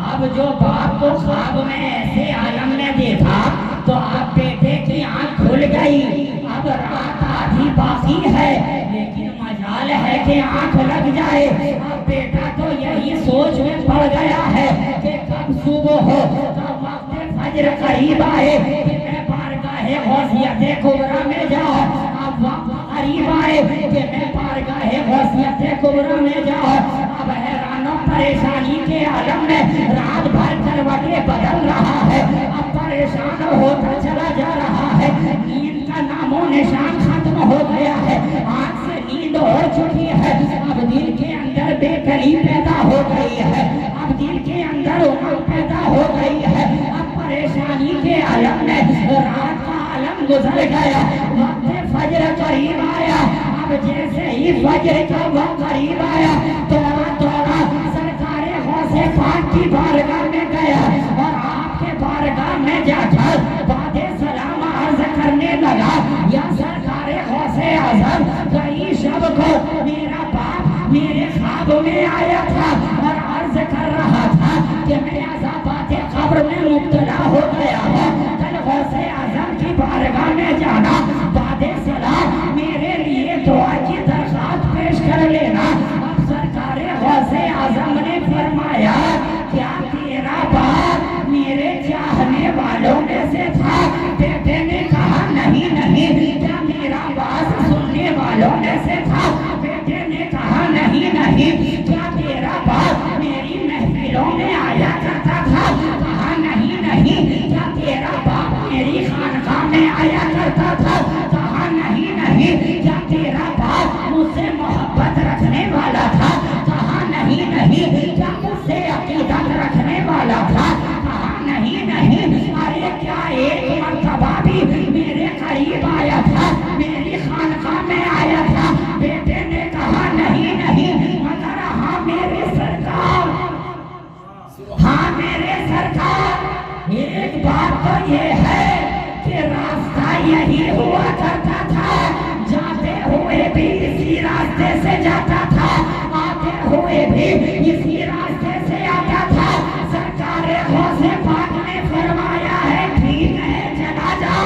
अब जो बाप को ख्वाब में ऐसे आलम में देखा तो अब बेटे की आंख खुल गई। अब रात आधी बाकी है, लेकिन मजाल है कि आंख लग जाए। अब बेटा तो यही सोच में पड़ गया है कि कब सुबह हो, कब वक्त फज्र करीब आए कि मैं बारगाहे गौसियत कुबरा में जाऊं। अब वक्त करीब आए कि मैं बारगाहे गौसियत कुबरा में जाऊं। अब हैरानों परेशानी के आलम में रात भर करवटें बदल रहा है। अब परेशान होता चला जा रहा है। नींद का नामो निशान खत्म हो गया है, आंख से नींद हो चुकी है। अब दिल के अंदर बेकली पैदा हो गई है, अब दिल के अंदर उमंग पैदा हो गई है। अब परेशानी के आलम में रात का आलम गुजर गया, वक्त फज्र करीब आया। अब जैसे ही फज्र का वक्त करीब आया, थोड़ा थोड़ा सरकारे गौसे पाक की बारगाह में गया और आपके बारगाह में जाकर बादे सलाम अर्ज करने लगा। या सरकारे गौसे आज़म, कई शब को मेरा बाप मेरे ख्वाब में आया था और अर्ज कर रहा था कि मैं अज़ाबाते कब्र में मुब्तला हो गया हूँ। कल गौसे आज़म की बारगाह में जाना, बादे सलाम मेरे लिए दुआ की दरख्वास्त पेश कर लेना। अब सरकारे गौसे आज़म ने फरमाया, क्या तेरा बाप मेरे चाहने वालों में से था? बेटे ने कहा, नहीं नहीं। क्या मेरा बात सुनने वालों में से था? बेटे ने कहा, नहीं नहीं। क्या तेरा बाप मेरी महफिलों में आया करता था? कहा, नहीं नहीं। क्या तेरा बाप मेरी खानकाह में आया करता था? कहा, नहीं नहीं। क्या तेरा बाप मुझसे मोहब्बत रखने वाला था? कहा, नहीं नहीं। क्या मुझसे अकीदत रखने वाला था? कहा, नहीं नहीं। अरे क्या एक मर्तबा भी मेरे करीब आया था, मेरी खानकाह में आया था? बेटे ने कहा, नहीं नहीं। मगर हाँ मेरे सरकार, हाँ मेरे सरकार, एक बात तो ये है कि रास्ता यही हुआ करता था, जाते हुए भी इसी रास्ते से जाता था, आते हुए भी इसी रास्ते से आता था। सरकारे गौसे पाक ने फरमाया है, ठीक है चला जा।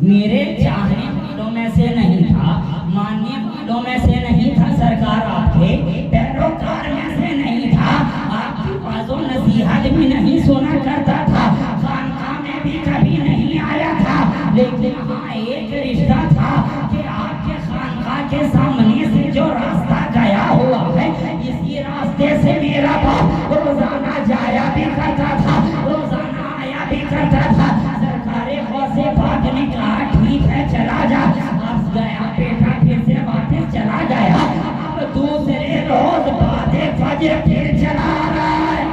मेरे चाहने वालों में से नहीं था, मानने वालों में से नहीं था सरकार, आपके पैरोकार में से नहीं था, आपकी बातों नसीहत भी नहीं सुना करता था, खानकाह में भी कभी नहीं आया था। लेकिन हाँ एक रिश्ता था कि आपके खानकाह के सामने से जो रास्ता गया हुआ है, इसी रास्ते से मेरा बाप रोजाना जाया भी करता था, रोजाना आया भी करता था। सरकारे गौसे पाक ने कहा, ठीक है चला जा। अब गया बेटा, फिर से वापस चला गया। अब दूसरे रोज बादे फज्र फिर चला रहा है।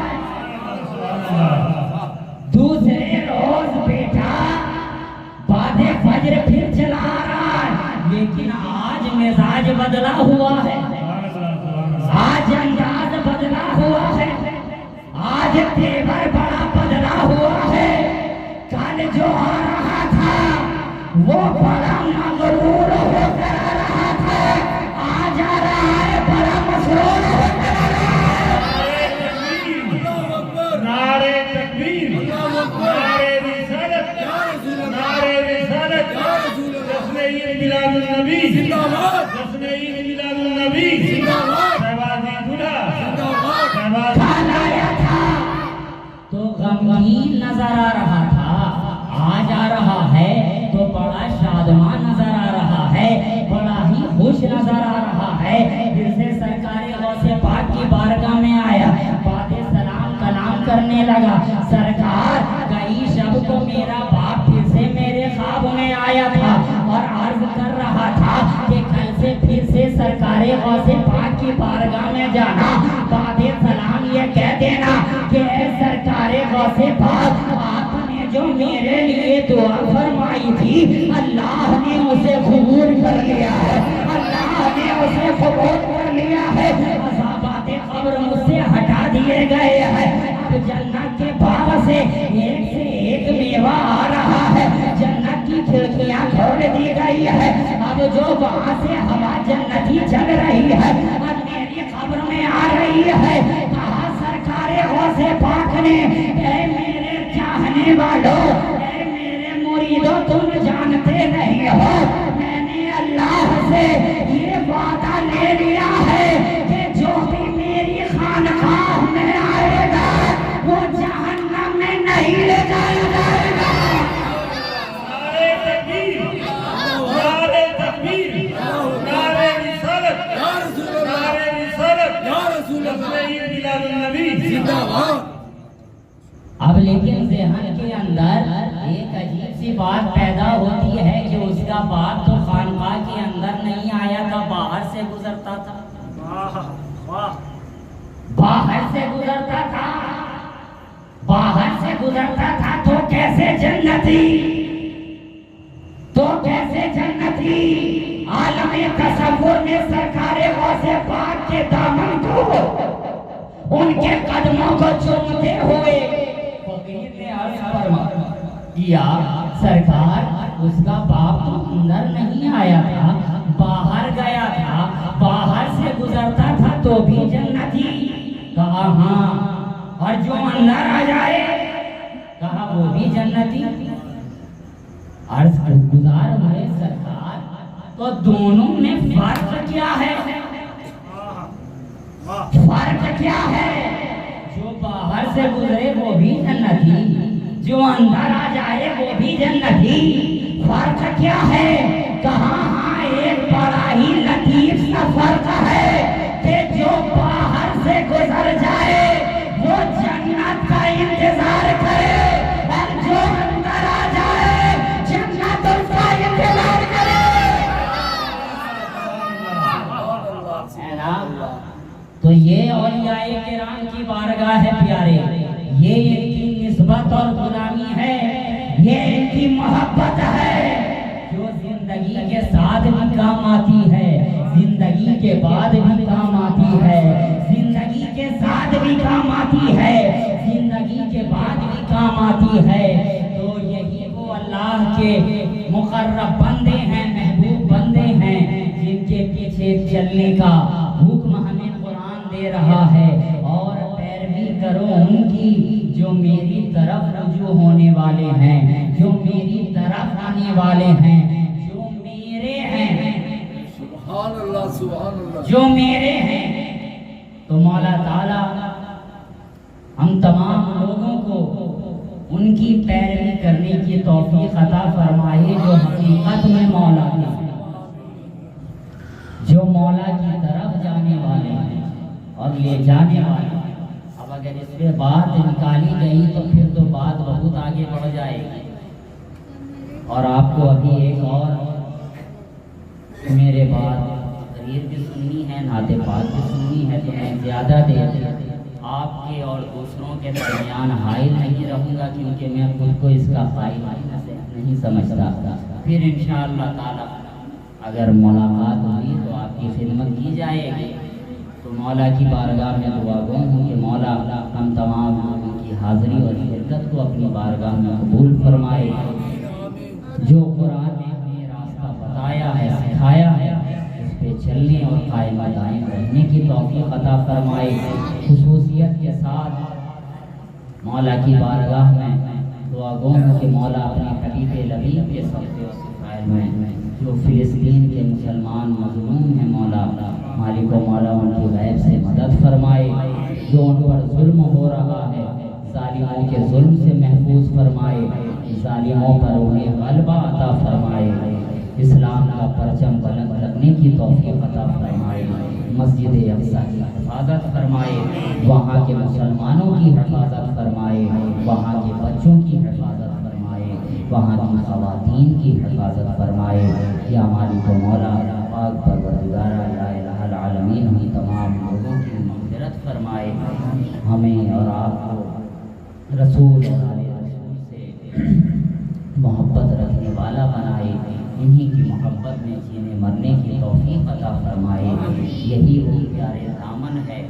दूसरे रोज बेटा बादे फज्र फिर चला रहा है, लेकिन आज मिजाज बदला हुआ है, आज अंदाज बदला हुआ है, आज तेवर बड़ा बदला हुआ है। कल जो आ रहा था वो बड़ा मगरूर होकर आ रहा था, आज आ रहा है बड़ा मसरूर होकर आ रहा है। नारे तकबीर, नारे रिसालत, नारे रिसालत, जश्न ईद मिलादुन नबी जिंदाबाद, जश्न ईद मिलादुन नबी जिंदाबाद, शहबाज़ी दूल्हा जिंदाबाद। लाया था तो गमगीन नजर आ रहा था, आज आ रहा है तो बड़ा शादमान नजर आ रहा है, करने लगा। सरकार कई शब को मेरा बाप फिर से मेरे ख्वाब में आया था और अर्ज कर रहा था कि कल से फिर से सरकारे गौसे पाक की बारगाह में जाना, बादे सलाम ये कह देना कि ऐ सरकारे गौसे पाक, आपने जो मेरे लिए दुआ फरमाई थी अल्लाह ने उसे कबूल कर लिया है, अल्लाह ने उसे कबूल कर लिया है। अज़ाबाते क़ब्र मुझसे हटा दिए गए हैं। अब जन्नत के बाग से एक मेवा आ रहा है, जन्नत की खिड़कियां खोल दी गई है। अब जो वहाँ से हवा जन्नती चल रही है और मेरी क़ब्र में आ रही है। कहा सरकारे गौसे पाक ने, ऐ मेरे चाहने वालों, ऐ मेरे मुरीदों, तुम जानते नहीं हो मैंने अल्लाह से ये वादा ले लिया है कि जो भी मेरी खानकाह में आएगा वो जहन्नम में नहीं ले जाया जाएगा। नारे तकबीर, नारे तकबीर, नारे रिसालत, नारे रिसालत, हज़रत मिलादुन नबी जिंदाबाद। अब लेकिन ज़हन के अंदर एक अजीब सी बात पैदा होती है कि उसका बाप तो खानकाह के अंदर नहीं आया था, बाहर से गुजरता था, बाहर से गुजरता था, बाहर से गुजरता था। तो कैसे जन्नती, तो कैसे जन्नती आलमे तसव्वुर में सरकारे गौसे पाक के दामन को, उनके कदमों को चूमते हुए किया। सरकार उसका बाप तो अंदर नहीं आया था, बाहर गया था, बाहर से गुजरता था तो भी जन्नती। कहा हाँ, और जो अंदर आ जाए कहा वो भी जन्नती। अर्ज गुजार हुए सरकार, तो दोनों में फर्क क्या है? फर्क क्या है? जो बाहर से गुजरे वो भी जन्नती, जो अंदर आ जाए वो भी जन्नती। फर्क क्या है? कहा हाँ, एक बड़ा ही लतीफ सा फर्क है कि जो बाहर से गुजर जाए वो जन्नत का इंतजार करे और जो अंदर आ जाए जन्नत उसका इंतजार करे। है ना? तो ये औलियाए किराम की बारगाह है प्यारे, ये इनकी निस्बत और गुलामी है, ये इनकी मोहब्बत है जो जिंदगी के साथ भी काम आती है, जिंदगी के बाद भी काम आती है, जिंदगी के साथ भी काम आती है, जिंदगी के बाद भी काम आती है। तो यही वो अल्लाह के मुकर्रब बंदे हैं, महबूब बंदे हैं, जिनके पीछे चलने का हुक्म हमें कुरान दे रहा है। और पैरवी करो उनकी जो मेरी तरफ रुजू होने वाले हैं, जो मेरी तरफ आने वाले हैं, जो मेरे हैं, सुभान अल्लाह, सुभान अल्लाह, जो मेरे हैं। तो मौला ताला हम तमाम लोगों को उनकी पैरवी करने की तौफीक अता फरमाए जो हकीकत में मौला के, जो मौला की तरफ जाने वाले हैं और ले जाने वाले हैं। अब अगर इस पे बात निकाली गई तो फिर तो बात बहुत आगे बढ़ जाएगी। और आपको अभी एक और मेरे बाद तकरीर भी सुननी है, नाते पाक भी सुननी है, तो मैं ज़्यादा देर आपके और दूसरों के दरमियान हाइल नहीं रहूँगा, क्योंकि मैं खुद को इसका फायदा नहीं समझता। फिर इंशाअल्लाह ताला अगर मुलाकात हुई तो आपकी खिदमत की जाएगी। तो मौला की बारगाह में दुआ गो हूँ कि मौला हम तमाम लोगों की हाज़िरी और शिरकत को अपनी बारगाह में कबूल फरमाए। जो कुरान ने हमें रास्ता बताया है, सिखाया है, उस पे चलने और कायम दायम रहने की तौफीक अता फरमाए। खुसूसियत के साथ मौला की बारगाह में दुआ गो हूँ कि मौला अपने हबीब लबीब के सब्ज़े और सिफाइल में जो फ़िलिस्तीन के मुसलमान मज़लूम हैं, मौला मालिक व मौला उनकी गैब से मदद फरमाए। जो उन पर जुल्म हो रहा है, ज़ालिमों के जुल्म से महफूज फरमाए, ज़ालिमों पर उन्हें गलबा अता फरमाए, इस्लाम का परचम बुलंद रखने की तौफीक अता फरमाए। मस्जिद अक़सा की हिफाजत फरमाए, वहाँ के मुसलमानों की हिफाजत फरमाए, वहाँ के बच्चों की हिफाजत फरमाए, वहाँ की ख़वातीन की हिफाजत फरमाए। या मालिक व मौला पाक परवरदिगार या इलाहुल आलमीन हम तमाम लोगों की मग़फ़िरत फरमाए, हमें और आपको रसूल और आले रसूल से मोहब्बत रखने वाला बनाए, इन्हीं की मोहब्बत में जीने मरने की तौफ़ीक़ अता फरमाए। यही वो प्यारे दामन है,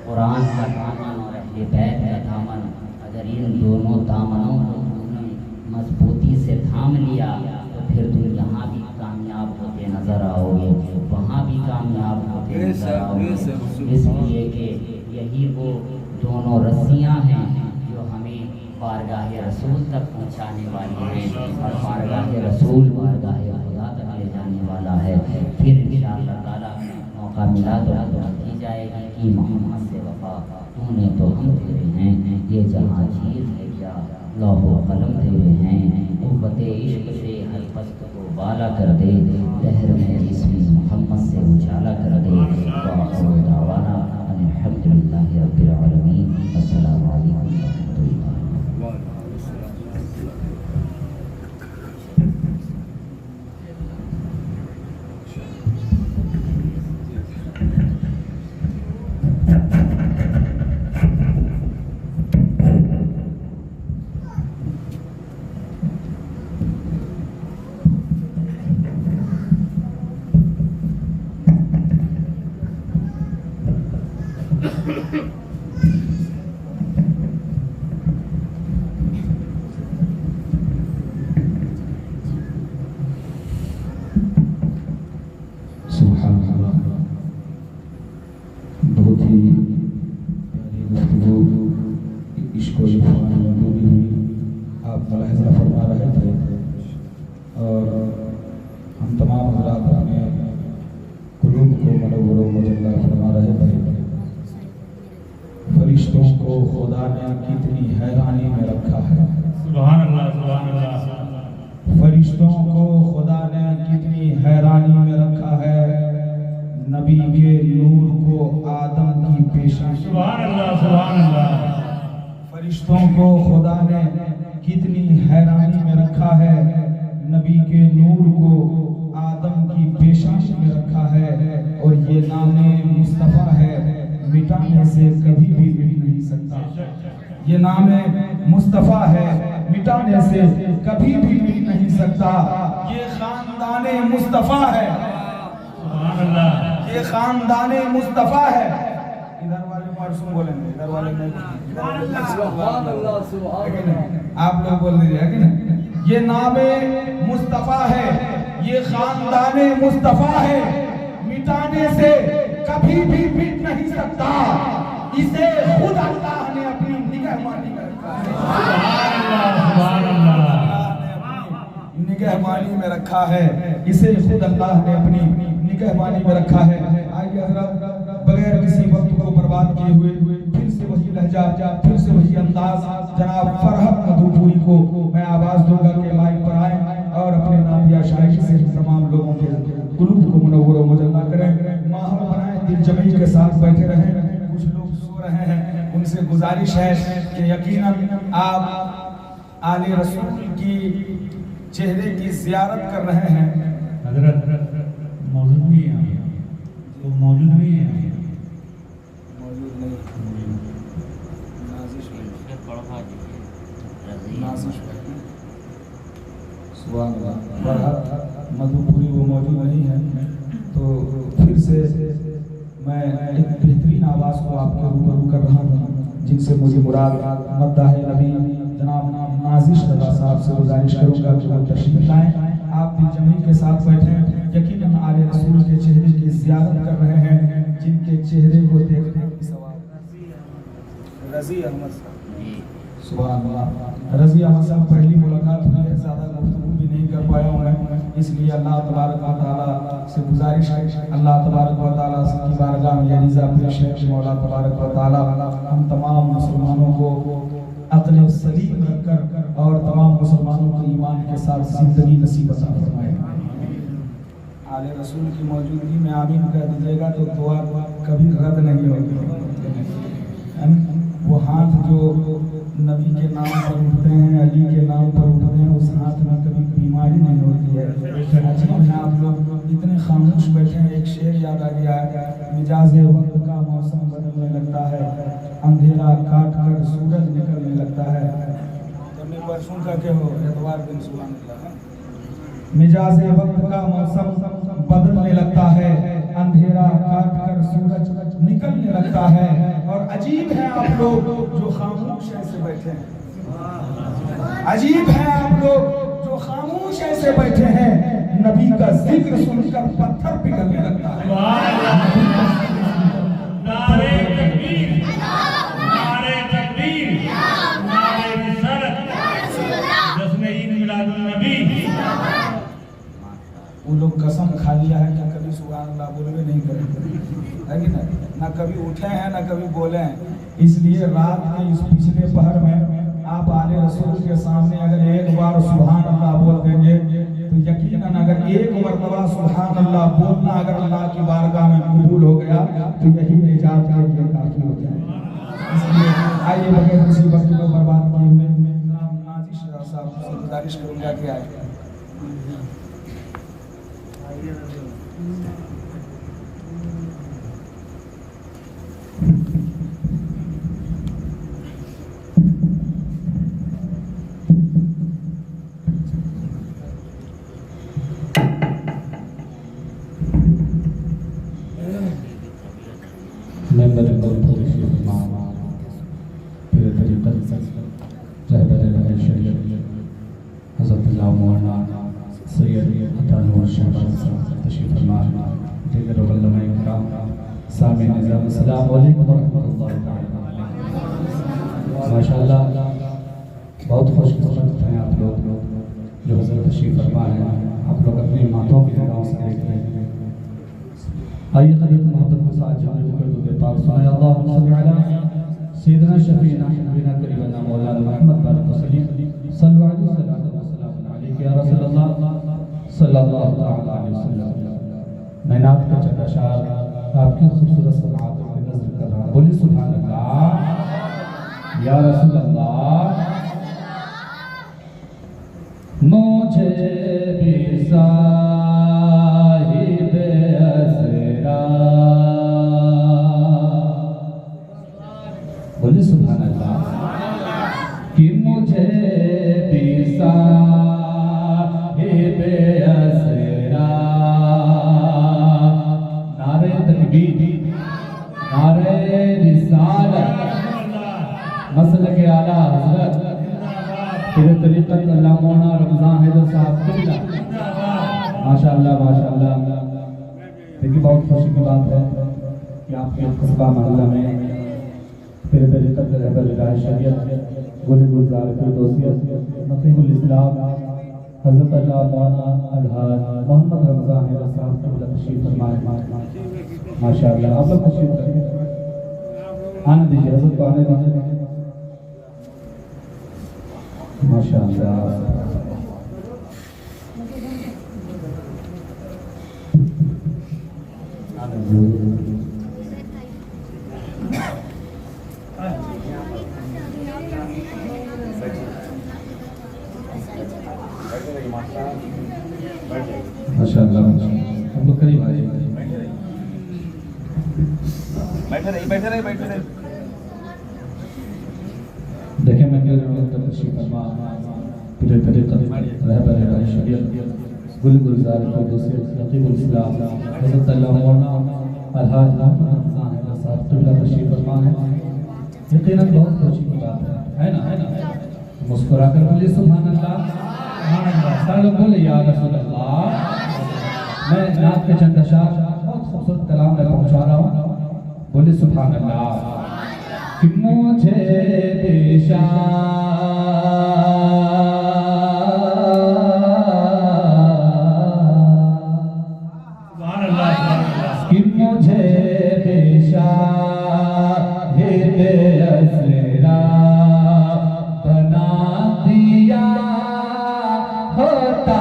कुरान का दामन और अहले बैत का दामन। अगर इन दोनों दामनों को तुमने मजबूती से थाम लिया तो फिर तुम यहाँ भी कामयाब होते नज़र आओगे, वहाँ भी कामयाब होते नज़र आओगे। इसलिए कि यही वो दोनों रस्सियाँ हैं जो हमें बारगाह रसूल तक पहुँचाने वाली हैं, और बारगाह रसूल बारगाह खुदा तक ले जाने वाला है। फिर इंशाअल्लाह ताला मौका मिला तो की जाएगी कि मोहम्मद से वफा तूने तो हम तेरे हैं, ये जहाँ चीज़ है क्या लौहो कलम तेरे हैं, क़ुव्वते इश्क़ से हर पस्त को बाला कर दे, लहर में जिस्म मोहम्मद से उजाला कर दे। वाखिर दावाना अल्हम्दुलिल्लाहि रब्बिल आलमीन। अस्सलामु अलैकुम व रहमतुल्लाह। बहुत ही गुफ्तगू इश्क व इरफान में डूबी हुई आप मुलाहिज़ा फरमा रहे थे, और हम तमाम हज़रात अपने कुलूब को मनव्वर व मुजल्ला फरमा रहे थे। फरिश्तों को खुदा ने कितनी हैरानी में रखा है, सुभान अल्लाह, सुभान अल्लाह। फरिश्तों को खुदा ने कितनी हैरानी में रखा है। नबी के नूर को आदम की पेशानी, सुभान अल्लाह, सुभान अल्लाह। फरिश्तों को खुदा ने कितनी हैरानी में रखा है। नबी के नूर को आदम की पेशानी में रखा है, और ये नामे मुस्तफ़ा है, मिटाने से कभी भी मिट नहीं सकता। ये नामे मुस्तफ़ा है, मिटाने से कभी भी मिट नहीं सकता। ये खानदाने मुस्तफ़ा है, सुभान अल्लाह। ये खानदाने मुस्तफ़ा है। इधर वाले मासूम बोलेंगे, इधर वाले नहीं। सुभान अल्लाह, सुभान अल्लाह। आप लोग बोल दीजिए कि नहीं। ये नामे मुस्तफ़ा है, ये खानदाने मुस्तफ़ा है, मिटाने से कभी भी मिट नहीं सकता। इसे खुद अल्लाह ने अपनी निगहबानी में रखा है, सुभान अल्लाह। निगहबानी में रखा है। इसे खुद अल्लाह ने अपनी निगहबानी में रखा है। आइए हज़रात, बगैर किसी वक्त को बर्बाद किए हुए फिर से वही लहजा, फिर से वही अंदाज जनाब फरहत मधुपुरी को मैं आवाज़ दूंगा कि माइक पर आए और अपने नाम या शायरी से तमाम लोगों के कुलूब को मुनव्वर व मुजल्ला करें, माहौल बनाएं, दिल जमी के साथ बैठे रहें। कुछ लोग सो रहे हैं, उनसे गुजारिश है कि यकीनन आप आले रसूल की चेहरे की ज़ियारत कर रहे हैं। हजरत मौजूद नहीं है, तो मौजूद नहीं है। मौजूद नहीं, नाजिश सुभान अल्लाह। मधुपुरी वो मौजूद नहीं है, तो फिर से मैं एक बेहतरीन आवाज़ को आपके रूबरू कर रहा हूँ, जिनसे मुझे मुराद मद्दाह नबी जनाब नाजिश रज़ा साहब से गुजारिश करूँगा कि वो तशरीफ लाएँ। आप दिल जमी के साथ बैठें। यकीनन आले रसूल के चेहरे की ज़ियारत कर रहे हैं, जिनके चेहरे को देखने की सवाब। रज़ी अहमद साहब, सुभान अल्लाह। रज़ी अहमद साहब पहली मुलाकात हुई है, ज़्यादा गुफ्तगू भी नहीं कर पाया हूँ मैं, इसलिए अल्लाह तबारक व तआला से गुजारिश है, अल्लाह तबारक व तआला की बारगाह में रिज़ा पेश है कि मौला तबारक व तआला हम तमाम मुसलमानों को अक़ल सलीम रखकर और तमाम मुसलमानों को ईमान के साथ ज़िंदगी नसीब अता फरमाए। आले रसूल की मौजूदगी में आमीन कर दीजिएगा तो दुआ कभी रद्द नहीं होगी। वो हाथ जो नबी के नाम पर उठते हैं, अली के नाम पर उठते हैं, उस हाथ में कभी बीमारी नहीं होती है। अजीब है, आप लोग इतने खामोश बैठे हैं। एक शेर याद आ गया है, मिजाज वक्त का मौसम बदलने लगता है, अंधेरा काट कर सूरज निकलने लगता है। परसों का क्या हो, एतवार दिन सुबह निकला है। मिजाज वक्त का मौसम बदलने लगता है, अंधेरा काट कर सूरज निकलने लगता है। और अजीब है आप लोग जो खामोश ऐसे बैठे हैं, अजीब है आप लोग जो खामोश ऐसे बैठे हैं। नबी का जिक्र सुनकर पत्थर पिघलने लगता है। नारे तकबीर, नारे तकबीर, नारे रिसालत, जश्न ईद मिलादुन नबी। वो लोग कसम खा लिया है कि कभी सुभान अल्लाह बोलवे नहीं करेंगे, है कि नहीं? ना कभी उठे हैं ना कभी बोले हैं। इसलिए रात के इस पिछले पहर में आप आले रसूल के सामने अगर एक बार सुभान अल्लाह बोल देंगे तो यकीनन अगर एक मरतबा सुभान अल्लाह बोलना अगर अल्लाह की बारगाह में कबूल हो गया तो यही निजात के लिए काफी हो जाएगा। इसलिए आइए बगैर किसी वक्त को बर्बाद किए हुए नाजिश साहब से गुजारिश करूंगा कि आए। मेंबर फिर तरीक़त रहबर शरीयत हज़रत मौलाना सैयद अतानुर शहबाज साहब तशरीफ़ फरमा, दीगर उलमाए किराम, सामीन निज़ाम, अस्सलामु अलैकुम व रहमतुल्लाहि तआला। माशाअल्लाह बहुत खुशकिस्मत हैं आप लोग जो हज़रत तशरीफ़ फरमा हैं। आप लोग अपनी मातों की निगाहों से देख रहे हैं। आइए करीब मोहब्बत के साथ जाने को दुआ पाक सुनाए। अल्लाहुम्मा सल्लि अला सय्यिदना शफीना हबीबना करीबना मौलाना मुहम्मद बारिक वसल्लम सल्लल्लाहु अलैहि वसल्लम या रसूलल्लाह सल्लल्लाहु तआला अलैहि वसल्लम। मैं नात का चंद अशार आपकी खूबसूरत सलात में नज़र कर रहा हूं। बोलिए सुभान अल्लाह या रसूलल्लाह। मुझे भी साहिब असरा, बोलिए सुभान अल्लाह, कि मुझे भी साहिब असरा। नारे तकबीर, नारे रिसालत, मसलक आला हज़रत फिर तरीक़त अल्लाह मौलाना रमज़ान हैदर साहब किबला। माशाअल्लाह माशाअल्लाह। देखिए बहुत खुशी की बात है कि आपके कस्बा मोहल्ला में फिर तरीक़त रहबर शरीयत गुल गुलजार फिरदौसियत नक़ीबुल इस्लाम हज़रत अल्लाह मौलाना अलहाज मोहम्मद रमज़ान हैदर साहब किबला तशरीफ़ फरमाए। माशाअल्लाह आप लोग तशरीफ़ रखें, आने दीजिए हज़रत को आने दीजिए। माशाअल्लाह माशाअल्लाह। हम लोग करीब आ जाइए। बैठे रहे। देखें मैं कह रहा हूँ तशरीफ़ फरमा फिर तरीक़त रहबर शरीयत गुल गुलजार फिरदौसियत नक़ीबुल इस्लाम हज़रत अल्लाह मौलाना अलहाज मोहम्मद रमज़ान हैदर साहब किबला तशरीफ़ फरमा है। यकीनन बहुत खुशी की बात है ना? मुस्कुरा कर बोलिए सुभान अल्लाह। सारे लोग बोले या रसूल अल्लाह। मैं नात के चंद अशार बहुत खूबसूरत कलाम में पहुँचा रहा हूँ। बोले सुभान अल्लाह। कि मुझे बेशा कि मुझे बेशा असरा बना दिया होता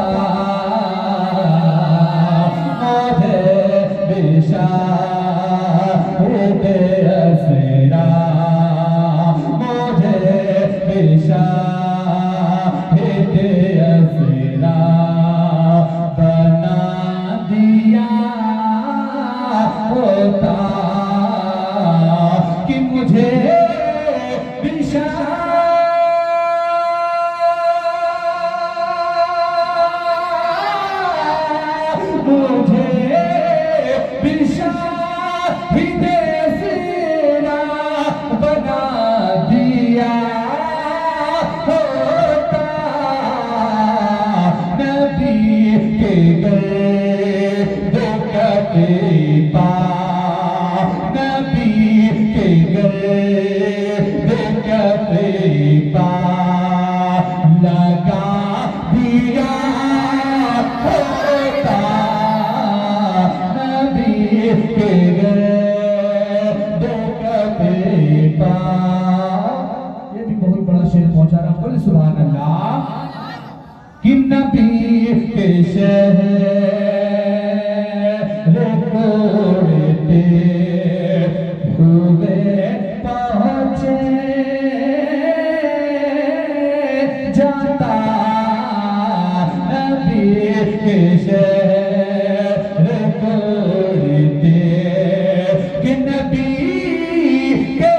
के गए दुख के पार, नबी के गए दुख के पार, लगा दिया होता नबी के गए दुख के पार। ये भी बहुत बड़ा शेर पहुंचा रहा, बोले सुभान अल्लाह। कि नबी के शहर कोड़ते हुए पहुंचे जाता नबी के शहर कोड़ते, कि नबी के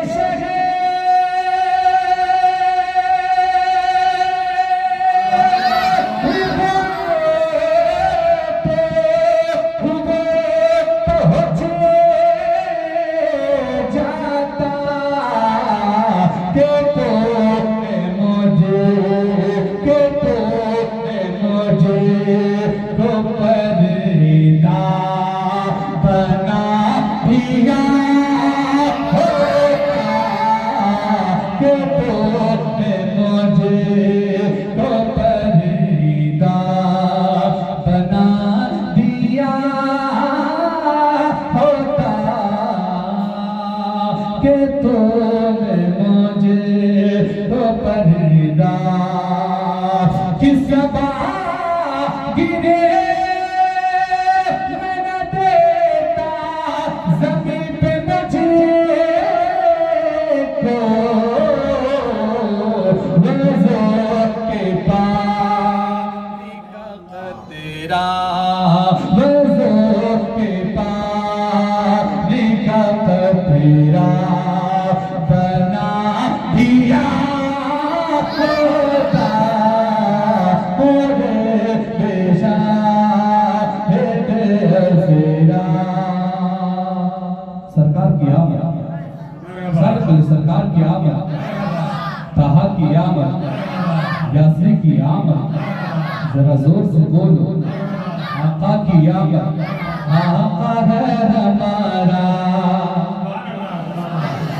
सरकार की आमद, ताहा की आमद, यासरी की आमद, जरा जोर से बोलो आका की आमद, आका है हमारा।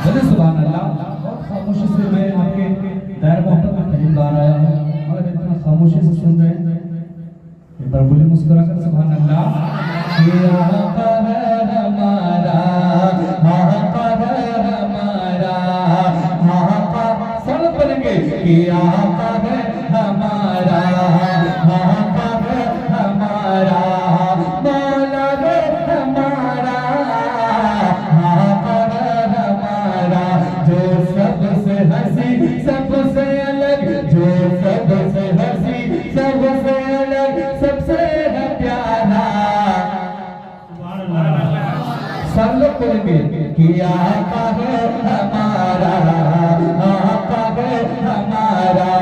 बोले सुभान अल्लाह। बहुत खामोशी से मैं आपके दायर मोहब्बत में पहली बार आया हूँ, मगर इतना खामोशी से सुन रहे हैं, एक बार बोले मुस्कुरा कर सुभान अल्लाह। ये आका है हमारा, आका है हमारा, आका सब बोलेंगे कि आका है हमारा, आका है हमारा, मौला है हमारा, आका है हमारा, जो सबसे हंसी सबसे अलग, जो सबसे हंसी सबसे अलग, सबसे है प्यारा। सब लोग बोलेंगे कि आका है हमारा, आका है हमारा,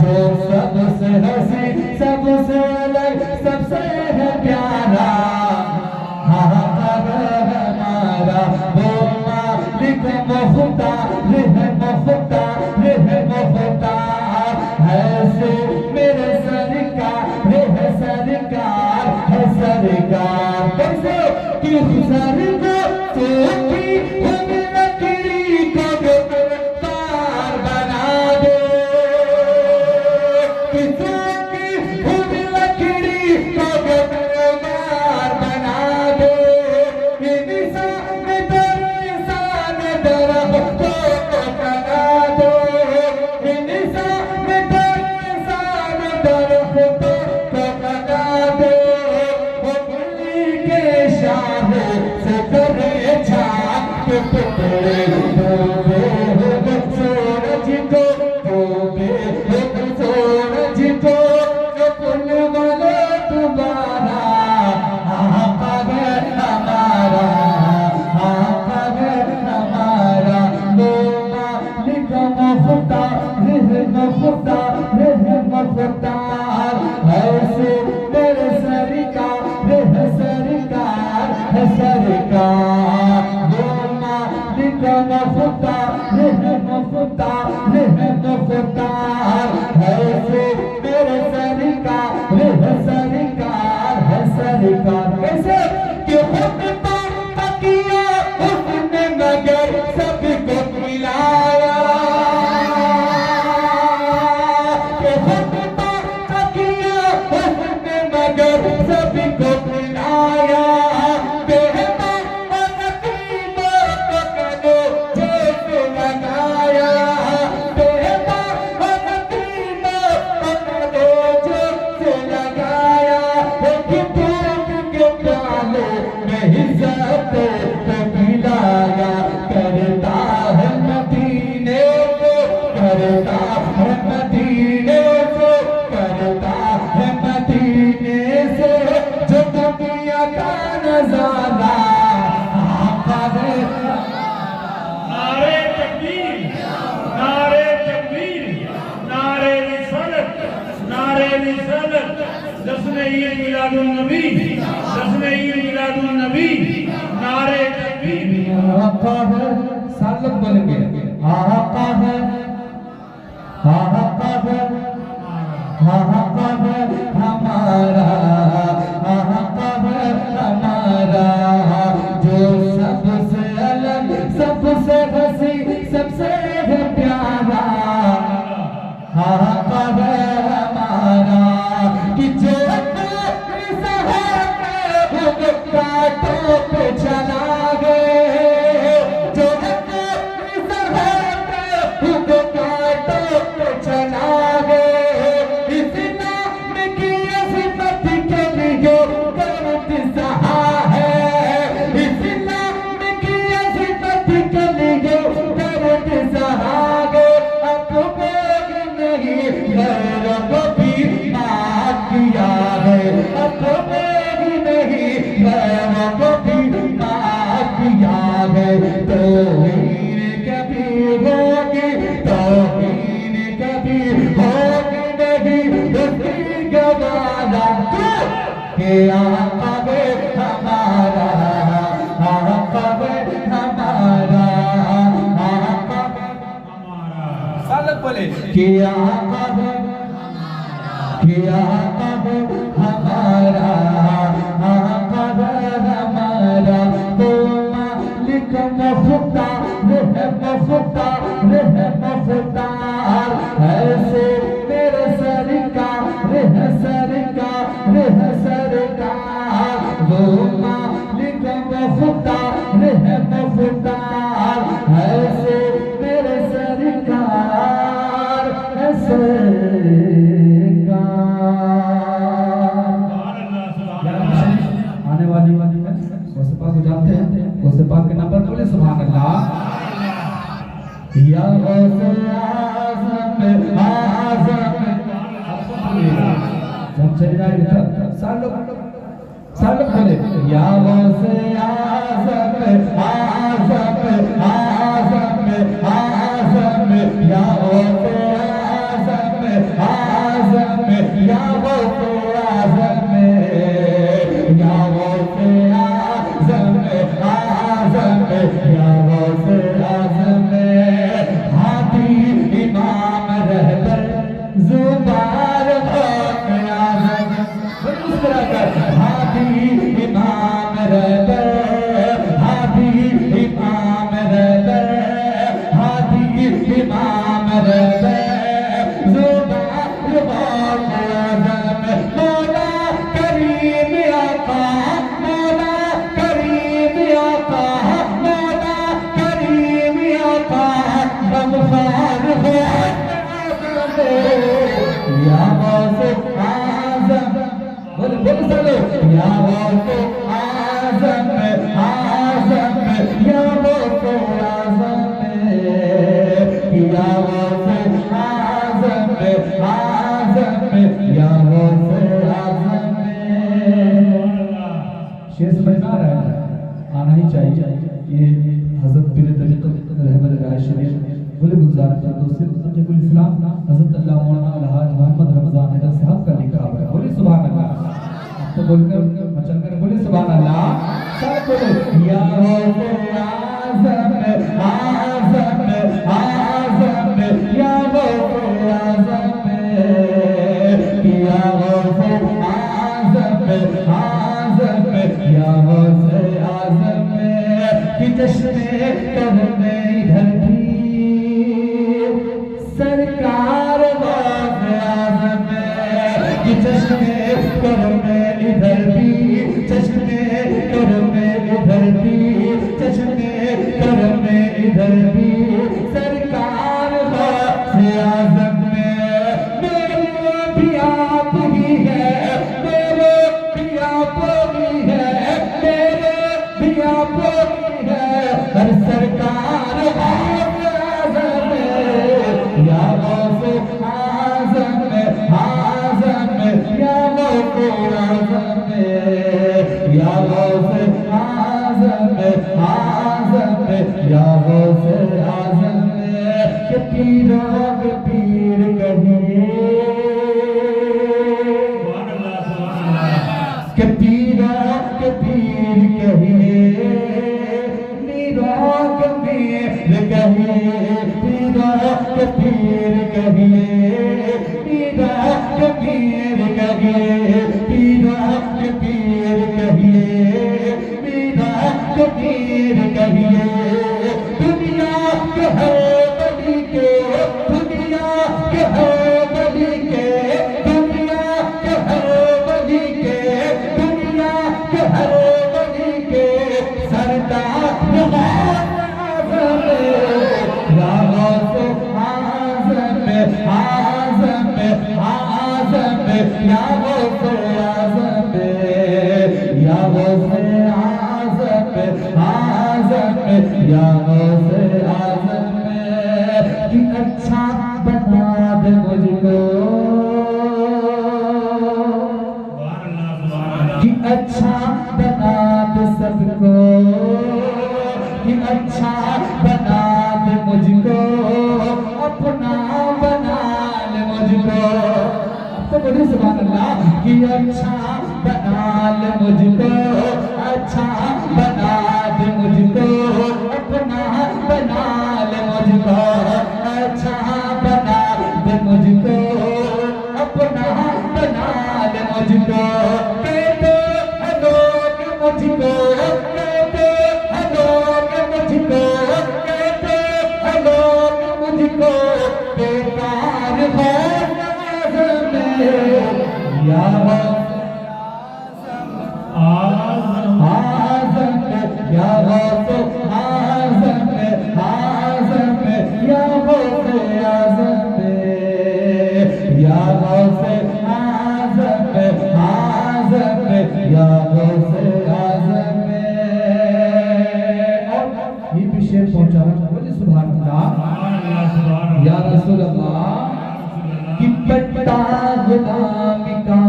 जो सबसे हंसी सबसे अलग, सबसे है प्यारा, आका है हमारा। वो मालिक मुख्तार है, मुख्तार है, मुख्तार ऐसे मेरे सरकार है, सरकार है, सरकार। कैसे कि सर को सोची हम लकड़ी को गिरफ्तार बना दे, किसी हम लकड़ी को गिरफ्तार बना दे, इंसान दर इंसान दरख्तों को बना दे, इंसान दर इंसान दरख्तों को बना दे, शाह से करे छाप के टुकड़े डूबे हो सूरज को, डूबे हो सूरज को, पुल वाले दोबारा। आका है हमारा, आका है हमारा, लो मालिक मुख्तार है, मुख्तार है, मुख्तार ऐसे मेरे सरकार है, सरकार है, सरकार। वो मालिक रिसालत, जश्न ईद मिलादुन नबी, जश्न ईद मिलादुन नबी, नारे तकबीर। आका है सालक बन गए, आका है, आका है, आका है हमारा, आका है हमारा, जो सबसे अलग, सबसे हंसी, सबसे है प्यारा, आका है हमारा, कि जो कांटों पे चला गए, जो कांटों पे चला गए, इस नाम की अज़मत के लिए दर्द सहा है, इस नाम की अज़मत के लिए दर्द सहा गए, अब बोग नहीं गैरों को भी माफ किया है, अब बोग नहीं गैरों को भी माफ किया है, तौहीन कभी होगी, तौहीन कभी होगी नहीं उसकी गवारा, के आका है हमारा, आका है हमारा, आका है सालक बोले के आका है, के आका है हमारा, आका है हमारा, तो मालिक मुख्तार है, मुख्तार है, मुख्तार, ऐसे मेरे सरकार है, सरकार है, सरकार, वो मालिक मुख्तार है, मुख्तार, ऐसे मेरे सरकार है, आने वाली है गौसे को जानते हैं, गौसे पाक के नाम पर बोले सुभान अल्लाह। या गौसे आज़म आज़म, जब चले जाएंगे साल लोग बोले या गौसे आज़म आज़म आज़म आज़म, या गौसे आज़म आज़म, या गौसे आज़म, या गौसे आज़म आज़म, या गौसे आज़म, हाथी इमाम रहबर ज़ुबार गौसे आज़म, उस तरह कर हाथी इमाम रहबर, हाथी इमाम रहबर, हाथी इमाम रहबर, ज़ुबार गौसे आज़म, मौला करीम आका, मौला करीम आका, मौला करीम आका, गमखार हो या गौसे आज़म, बोल चलो या गौसे आज़म आज़म, या गौसे आज़म, या गौसे आज़म आज़म, या गौसे आज़म। शेर समझ में आ रहा है, आना ही चाहिए। ये हज़रत पीर तरीक़त रहबर राशिद गुल गुलजार दोस्त मुस्तफ़ा इस्लाम हज़रत अल्लाह मौलाना अलहाज मोहम्मद रमज़ान हैदर साहब का लिखा हुआ है। बोलिए सुभान अल्लाह, तो बोलकर मचल कर बोलिए सुभान अल्लाह, सब बोलो या गौसे आज़म आज़म आज़म, या गौसे आज़म, या गौसे आज़म आज़म, या गौसे आज़म, कि जश्न करने इधर भी सरकार गौसे आज़म, कि जश्न करने इधर भी, जश्न करने इधर भी, जश्न करने इधर भी सरकार गौसे आज़म, मेरे भी आप ही है, मेरे भी आप ही है, मेरे भी आप ही है, हर सरकार गौसे आज़म, या गौसे आज़म आज़म, या गौसे आज़म, या गौसे आज़म आज़म, या गौसे आज़म, के पीरों के पीर कहिए कहिए पीरा के पीर कहिए पीरा के पीर कहिए पीरा के पीर कहिए पीरा के पीर कहिए दुनिया के हर बली के दुनिया के हर बली के दुनिया के हर बली के दुनिया के हर बली के सरदार कि अच्छा बना दे मुझको कि अच्छा बना दे सबको कि अच्छा बना दे मुझको अपना बना ले मुझको तो बोलिए सुभान अल्लाह कि अच्छा बना ले मुझको अच्छा बना दे मुझको अपना बना ले मुझको अच्छा बना दे मुझको अपना बना ले मुझको कहते हैं लोग मुझको कहते हैं लोग मुझको कहते हैं लोग मुझको बेकार है या आज़म या गौस आज़म आज़म या गौस आज़म या गौस आज़म आज़म या गौस आज़म। और ये भी शेर पहुंचा बोले सुभान अल्लाह या रसूल अल्लाह कि पट्टा गुलामी का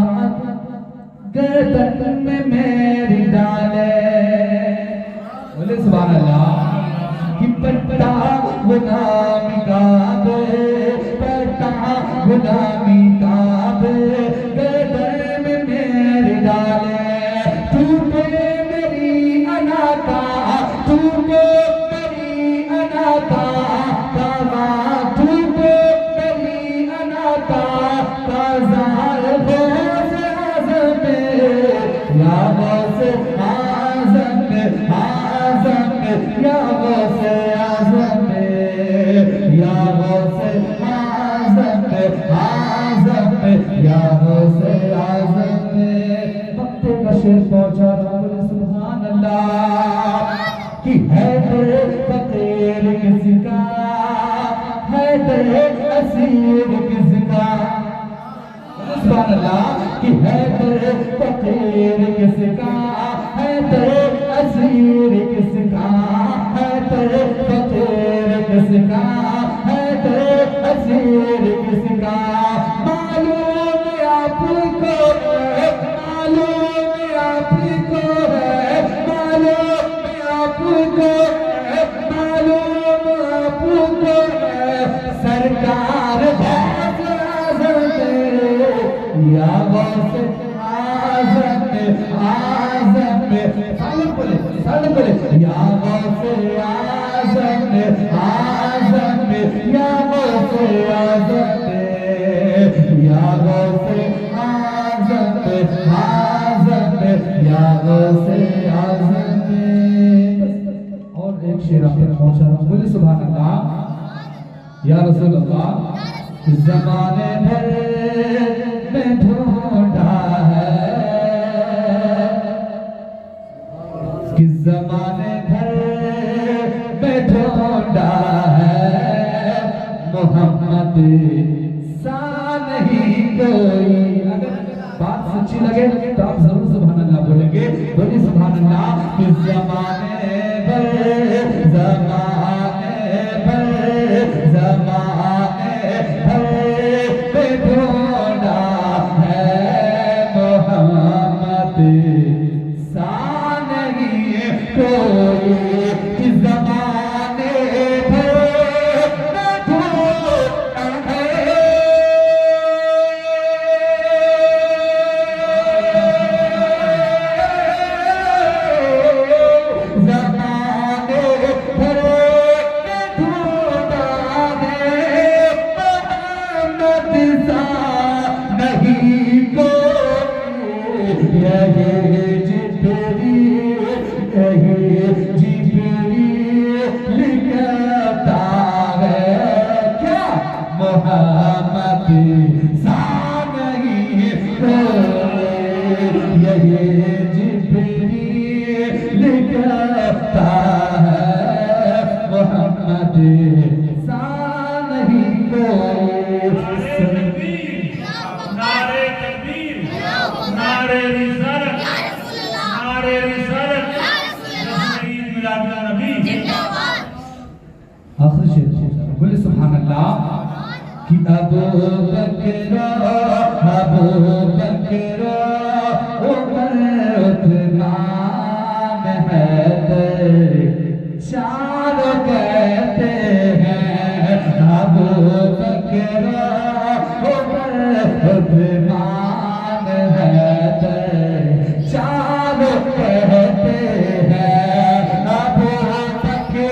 गर्दन में मेरी डाले बोले सुभान अल्लाह कि पट्टा गुलामी का पट्टा गुलामी का गर्दन में मेरी डाले तूने मेरी अनाथा तूने मेरी अनाथा कामा तूने मेरी अनाथा काज़ार या गौस आज़म आज़म या गौस आज़म या गौस आज़म आज़म या गौस आज़म। वक्त का शेर पहुंचा बोले सुभान अल्लाह कि है तेरे फकीर किसका है तेरे असीर किसका सुभान अल्लाह कि है तेरे फकीर किसका है तेरे असीर किसका है तेरे फकीर किसका है तेरे असीर किसका मालूम आपको है मालूम आपको है मालूम आपको है मालूम आपको है सरकार या गौस आज़म आज़म साले बोले या गौस आज़म आज़म या गौस आज़म या गौस आज़म आज़म या गौस आज़म। और एक शेर आप तक पहुंचा रहा हूं बोले सुभान अल्लाह या रसूल अल्लाह ज़माने भर में ढूंढा है कि ज़माने भर में ढूंढा है मोहम्मद सा नहीं कोई। अगर बात सच्ची लगे तो आप जरूर सुभान अल्लाह बोलेंगे बोलिए सुभान अल्लाह कि ज़माने भर ज़माने भर ज़माने भर ढूंढा है मोहम्मद सा नहीं कोई कि ज़माने भर ढूंढा है नारे तकबीर, नारे रिसालत, नारे रिसालत, ईद मिलादुन नबी। आखिर शेर बोले सुभान अल्लाह कि अबू बकर उमर उस्मान हैदर चारों कहते हैं अबू बकर उमर उस्मान हैदर चारों कहते हैं अबू बकर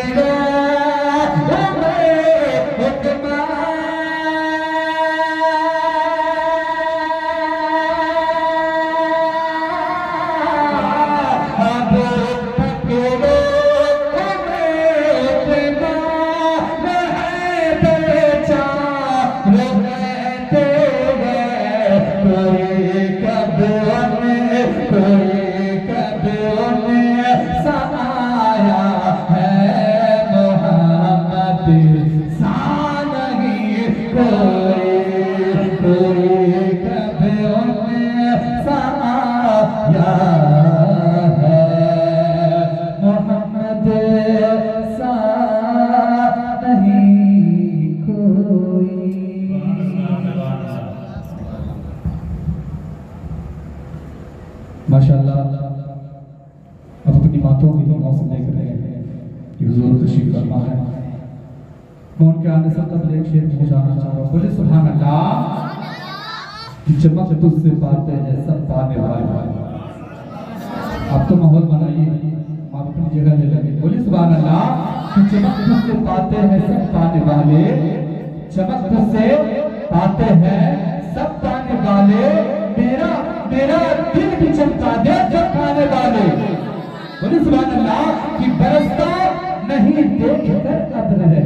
माशाअल्लाह अब अपनी बातों की तो मौसम देख रहे हैं कि हुजूर तशरीफ फरमा है। मैं उनके आने से कबल एक शेर पहुंचाना चाह रहा हूँ। बोले सुभान अल्लाह कि चमक तुझसे पाते हैं सब पाने वाले। आप तो माहौल बनाइए, आप अपनी जगह ले लगे। बोले सुभान अल्लाह कि चमक तुझसे पाते हैं सब पाने वाले, चमक तुझसे पाते हैं सब पाने वाले, मेरा मेरा दिल भी चमका दे जब पाने वाले। बोले सुभान अल्लाह कि बरसता नहीं देख कर अब्र है।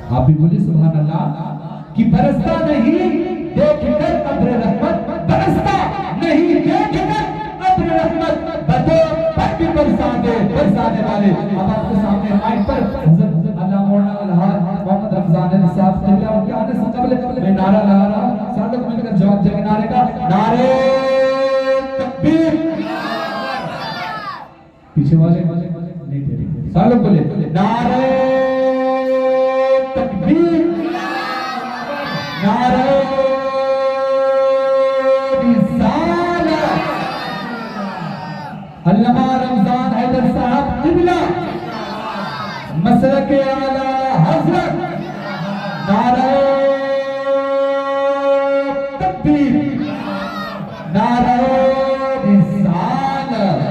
आप भी बोले सुभान अल्लाह कि बरसता नहीं देख कर अब्र रहमत, बरसता नहीं देख कर अब्र रहमत, बदो पर भी बरसाने वाले। अब आपके सामने माइक पर हज़रत अल्लाह मौलाना अलहाज मोहम्मद रमजान साहब तबला उनके आने से कबल मैं नारा लगा रहा हूं, सारे लोग मिलकर जवाब देंगे नारे का। नारे तकबीर, पीछे वाले नहीं दे रहे, सारे लोग बोले नारे तकबीर, नारे रिसालत। अल्लामा रमजान हैदर साहब तिबला मसलक आला हज़रत, नारे तकबीर, नारे रिसालत।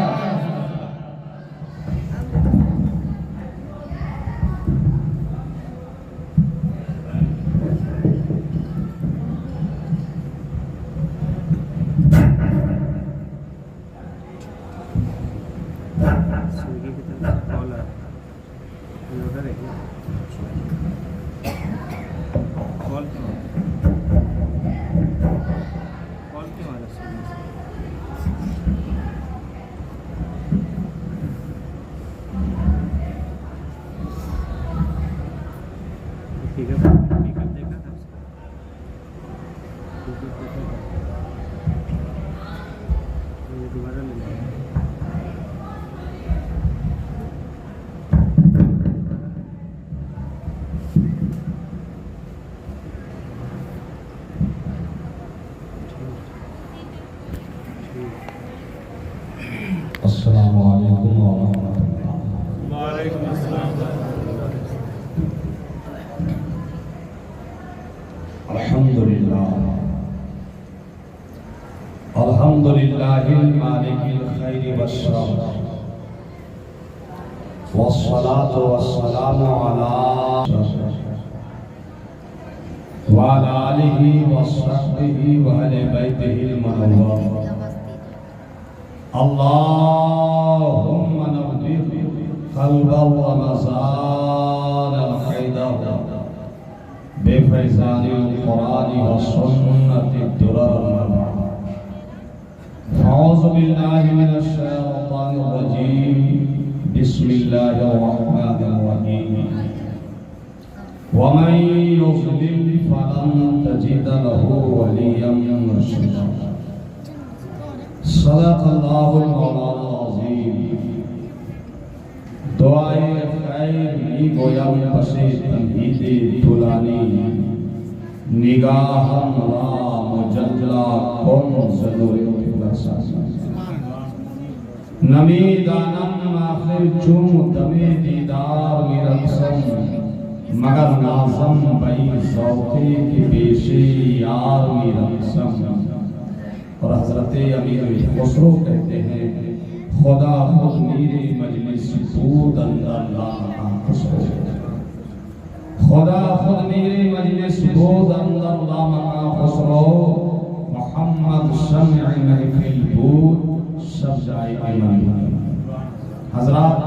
अस्सलामु अलैकुम व रहमतुल्लाह। वालेकुम अस्सलाम। अल्हम्दुलिल्लाह अल्हम्दुलिल्लाहिल मालिकिल खैरि वश्शर वस्सलातु वस्सलामु अला वाला आलिही वस्सहबिही व अहले बैतिहिल मुनव्वरीन। अल्लाहुम्मा नव्विर क़ल्बा व मज़ार अल-क़ैदा बेफैज़ानिल क़ुरान व सुन्नति दुरर मबा। औज़ु बिल्लाहि मिनश शैतानिर रजीम। बिस्मिल्लाहिर रहमानिर रहीम। वमन युज़लिल फलन तजिद लहु वलिय्यन मुर्शिदा। सदक़ल्लाहुल मौलाना अज़ीम। दुआए खैर मी गोयम बसे तमहीदे तुलानी निगाहम रा मुजल्ला कौन ज़रूर नमी दानम आखिर चूम दमे दीदार मिरसम मगर नाज़म बई ज़ौक़े के पेशे यार मिरसम। और हज़रत अमीर खुसरो कहते हैं खुदा खुद मेरे मजलिस बूद अंदर लामा खुसरो। खुदा खुद मेरे मजलिस बूद अंदर लामा खुसरो। मोहम्मद शम्अ महफिल बूद सब जाए ईमान। हजरात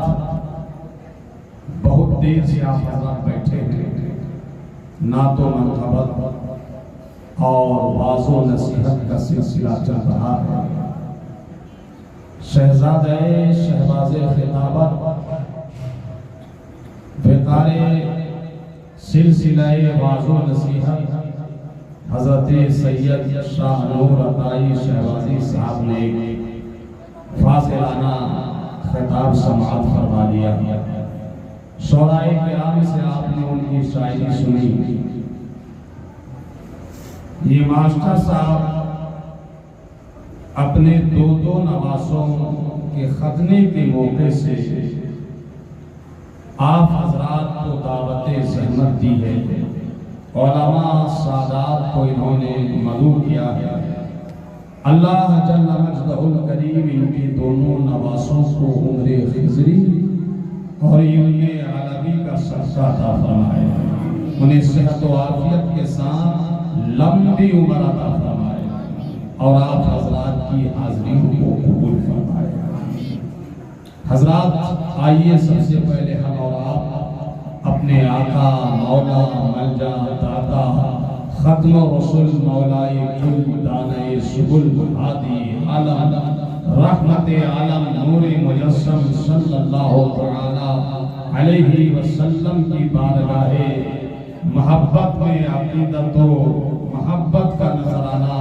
बहुत देर से आप हजरात बैठे हैं, ना तो मनक़बत और वाज़ो नसीहत का सिलसिला चल रहा है। शहजादे शहबाज़े खिताबत बेकारे सिलसिलाए वाज़ो नसीहत हज़रत सैयद शाह नूर अताई शहबाज़ी साहब ने फासिलाना खिताब समाअत फरमा लिया। शौराए किराम से आपने उनकी शायरी सुनी। ये मास्टर साहब अपने दो नवासों के खतने के मौके से आप हजरात को दावत ज़हमत दी है। उलमा सादात को इन्होंने मदऊ किया है। अल्लाह जल्ल मजदहुल करीम इनके दोनों नवासों को उम्रे खिज़री और इल्मे अरबी का सरसा अता फरमाए। उन्हें सेहत व आफियत के साथ लंबी उम्र अता फरमाए और आप हजरात की हाज़िरी को कबूल फरमाए। हजरात आइए सबसे पहले हम और आप अपने आका मौला मलजा दाता खत्म रसूल मौलाए कुल दाने सुबुल हादी आलम रहमते आलम नूरे मुजस्सम सल्लल्लाहु तआला अलैहि वसल्लम की बारगाहे मोहब्बत में अकीदत व मोहब्बत का नजराना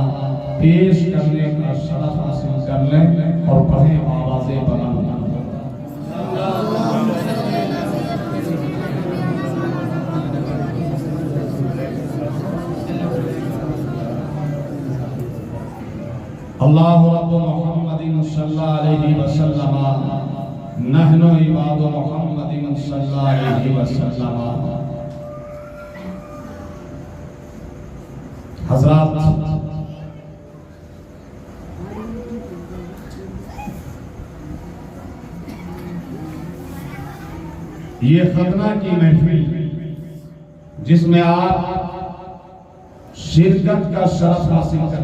पेश करने का शरफ हासिल कर लें और पढ़ें आवाज़े बुलंद। अल्लाहु रब्बु मुहम्मदिन सल्लल्लाहु अलैहि वसल्लम नहनु इबादु मुहम्मदिन सल्लल्लाहु अलैहि वसल्लम। हज़रात ये खतना की महफिल जिसमें आप शिरकत का शरफ हासिल कर